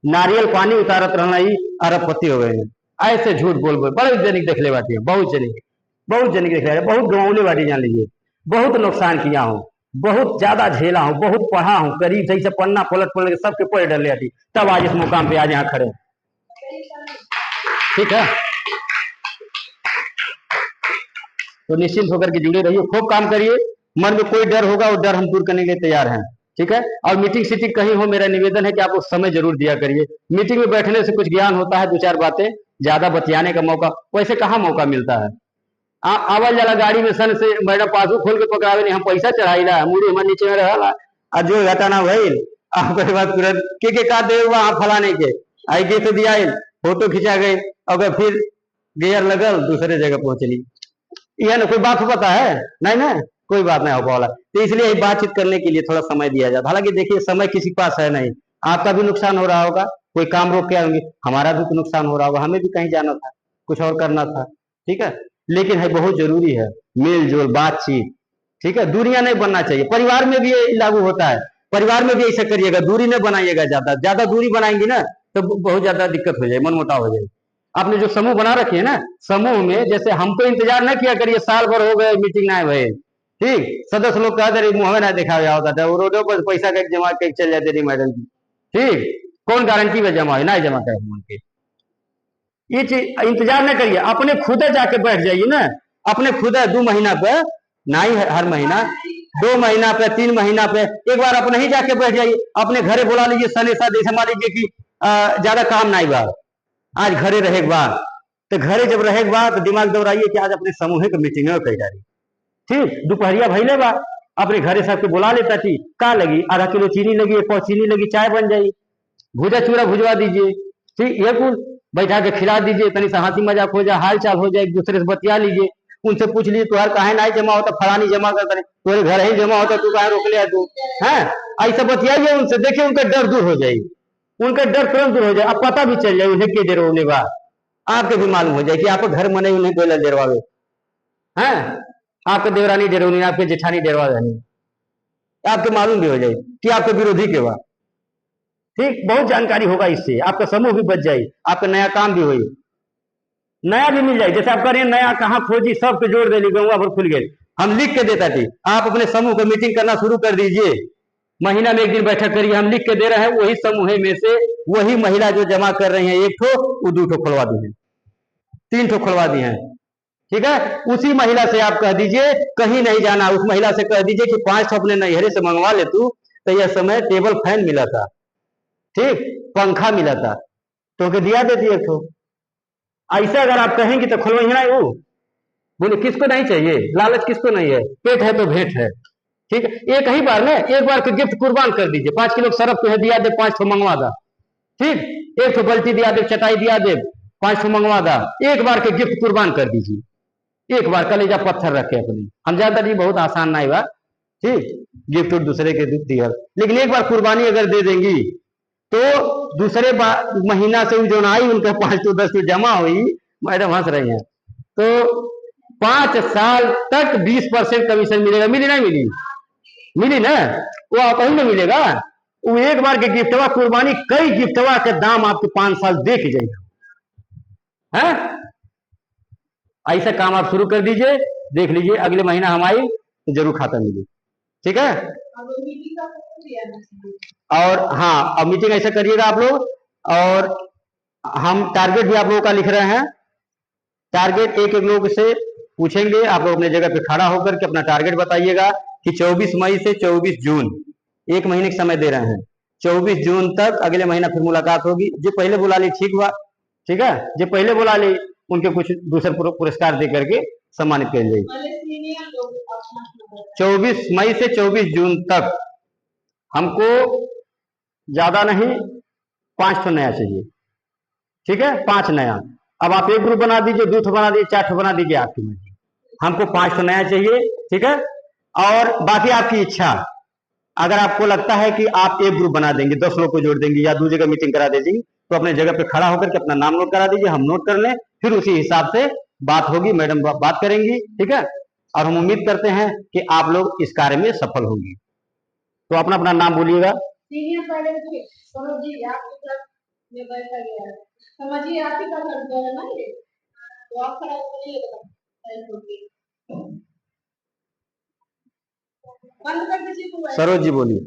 Speaker 1: नारियल पानी उतारत रहना ही अरबपति हो गए। ऐसे झूठ बोल बोल बड़े जनिक देख ले बाटी, बहुत जनिक देख ले, बहुत गंवले बाटी, जान लीजिए बहुत नुकसान किया हूँ, बहुत ज्यादा झेला हूँ, बहुत पढ़ा हूँ, करीब सही से पन्ना पलट पलट के सबके पढ़ डर लेती, तब आज इस मुकाम पे आज यहाँ खड़े। ठीक है, तो निश्चिंत होकर के जुड़े रहिए, खूब काम करिए, मन में कोई डर होगा वो डर हम दूर करने के लिए तैयार हैं। ठीक है, और मीटिंग सीटिंग कहीं हो, मेरा निवेदन है कि आप उस समय जरूर दिया करिए। मीटिंग में बैठने से कुछ ज्ञान होता है, दो चार बातें, ज्यादा बतियाने का मौका वैसे कहाँ मौका मिलता है। आवल जाला गाड़ी में सन से मैडम पासबुक खोल के पकड़ावे नहीं, हम पैसा चढ़ाईला मुड़ी हमारे नीचे में रहला आ जो घटना भइल आपके बाद तुरंत के का दे वहां फलाने के आई गए तो दिया फोटो खिंचा गए, अगर फिर गियर लगल दूसरे जगह पहुंचली, यह ना कोई बात पता है नहीं ना, कोई बात नहीं हो पाला। तो इसलिए बातचीत करने के लिए थोड़ा समय दिया जाता। हालांकि देखिए समय किसी के पास है नहीं, आपका भी नुकसान हो रहा होगा, कोई काम रोक के आएंगे, हमारा भी नुकसान हो रहा होगा, हमें भी कहीं जाना था, कुछ और करना था। ठीक है, लेकिन है बहुत जरूरी है मेल जोल बातचीत। ठीक है, दूरियां नहीं बनना चाहिए, परिवार में भी ये लागू होता है, परिवार में भी ऐसा करिएगा, दूरी नहीं बनाइएगा, ज्यादा ज्यादा दूरी बनाएंगे ना तो बहुत ज्यादा दिक्कत हो जाए, मनमुटाव हो जाए। आपने जो समूह बना रखे है ना, समूह में जैसे हमको इंतजार ना किया करिए, साल भर हो गए मीटिंग ना भय, ठीक, सदस्य लोग कहते रहे मुंह ना दिखा होता था, वो रोडों पर पैसा का जमा कर चल जाते रही मैडम जी। ठीक, कौन गारंटी में जमा है ना जमा करे उनके, ये चीज इंतजार न करिए, अपने खुद जाके बैठ जाइए ना, अपने खुद 2 महीना पे ना ही हर महीना 2 महीना पे 3 महीना पे एक बार अपने ही जाके बैठ जाइए, अपने घरे बुला लीजिए सनेसा, जैसे मान लीजिए कि ज्यादा काम नहीं बा, आज घरे रहे बाद, तो घरे जब रहे बाद तो दिमाग दौड़ाइए कि आज अपने समूह की मीटिंग कही जा रही। ठीक, दोपहरिया भैले बा अपने घरे सबके बुला लेता थी, का लगी आधा किलो चीनी लगी, 1 पाव चीनी लगी, चाय बन जाई, भुजा चूरा भुजवा दीजिए, ठीक, ये कुल बैठा के खिला दीजिए, तनी सा हंसी मजाक हो जाए, हाल चाल हो जाए, एक दूसरे से बतिया लीजिए, उनसे पूछ लीजिए तुहार कहे ना जमा होता, फलानी जमा करता नहीं, तुम्हारे घर ही जमा होता, तू कहे रोक लिया तू है, ऐसा बतियाइए उनसे, देखिए उनका डर दूर हो जाएगी, उनका डर तुरंत दूर हो जाए, अब पता भी चल जाए उन्हें के देर होने बाद, आपके भी मालूम हो जाए कि आपको घर मने उन्हें कोई डेरवावे है, आपके देवरानी डेरवनी, आपके जेठानी डेरवा देनी, आपके मालूम भी हो जाए कि आपके विरोधी के बाद। ठीक, बहुत जानकारी होगा इससे, आपका समूह भी बच जाए, आपका नया काम भी हो, नया भी मिल जाए, जैसे आप करें नया कहाँ खोजी, सबके जोड़ दे ली गौवा भर खुल गए, हम लिख के देता थी, आप अपने समूह को मीटिंग करना शुरू कर दीजिए, महीना में 1 दिन बैठक करिए, हम लिख के दे रहे हैं, वही समूह में से वही महिला जो जमा कर रही है 1 ठो वो 2 ठो खुलवा दी है, 3 ठो खुलवा दी है। ठीक है, उसी महिला से आप कह दीजिए कहीं नहीं जाना, उस महिला से कह दीजिए कि 5 ठो अपने नैहरे से मंगवा ले तू, तो यह समय टेबल फैन मिला था, ठीक, पंखा मिला था, तो दिया देती है। तो ऐसा अगर आप कहेंगे तो खुलवाई ना, वो बोले किसको नहीं चाहिए, लालच किसको नहीं है, पेट है तो भेंट है। ठीक है, एक ही बार में एक बार के गिफ्ट कुर्बान कर दीजिए, 5 किलो सरफ तो है दिया दे, 5 ठो मंगवा दा, ठीक, 1 ठो बल्टी दिया दे, चटाई दिया दे, 5 ठो मंगवा दा, एक बार के गिफ्ट कुर्बान कर दीजिए, एक बार कलेजा पत्थर रखे अपने, हम जानता जी बहुत आसान नहीं हुआ, ठीक, गिफ्ट दूसरे के दिया, लेकिन एक बार कुर्बानी अगर दे देंगी तो दूसरे महीना से जो आई उनका 5 तो 10 तो जमा हुई, मैडम हंस रही हैं, तो 5 साल तक 20% कमीशन मिलेगा, मिली नहीं मिली, मिली ना, वो आप ही में मिलेगा, वो एक बार के गिफ्टवा कुर्बानी, कई गिफ्टवा के दाम आपके 5 साल दे के जाएगा है। ऐसा काम आप शुरू कर दीजिए, देख लीजिए अगले महीना हम आई तो जरूर खाता मिले। ठीक है, और हाँ अब मीटिंग ऐसा करिएगा आप लोग, और हम टारगेट भी आप लोगों का लिख रहे हैं, टारगेट एक एक लोग से पूछेंगे, आप लोग अपने जगह पे खड़ा होकर के अपना टारगेट बताइएगा कि 24 मई से 24 जून 1 महीने का समय दे रहे हैं, 24 जून तक अगले महीना फिर मुलाकात होगी, जो पहले बुला ली ठीक हुआ, ठीक है, जो पहले बुला ली उनके कुछ दूसरे पुरस्कार दे करके सम्मानित कर जाएगी। 24 मई से 24 जून तक हमको ज्यादा नहीं 5 ठो नया चाहिए, ठीक है, 5 नया। अब आप एक ग्रुप बना दीजिए, 2 ठो बना दीजिए, 4 ठो बना दीजिए, आपकी मर्जी। हमको 5 ठो नया चाहिए, ठीक है। और बाकी आपकी इच्छा, अगर आपको लगता है कि आप एक ग्रुप बना देंगे, 10 लोग को जोड़ देंगे या 2 जगह मीटिंग करा देंगे, तो अपने जगह पे खड़ा होकर के अपना नाम नोट करा दीजिए, हम नोट कर लें, फिर उसी हिसाब से बात होगी, मैडम बात करेंगी, ठीक है। और हम उम्मीद करते हैं कि आप लोग इस कार्य में सफल होंगी। तो अपना अपना नाम बोलिएगा। समझिए आप ही का घर है ना ये, तो आप खड़ा बोलिएगा, बंद कर दीजिए। सरोज जी बोलिए।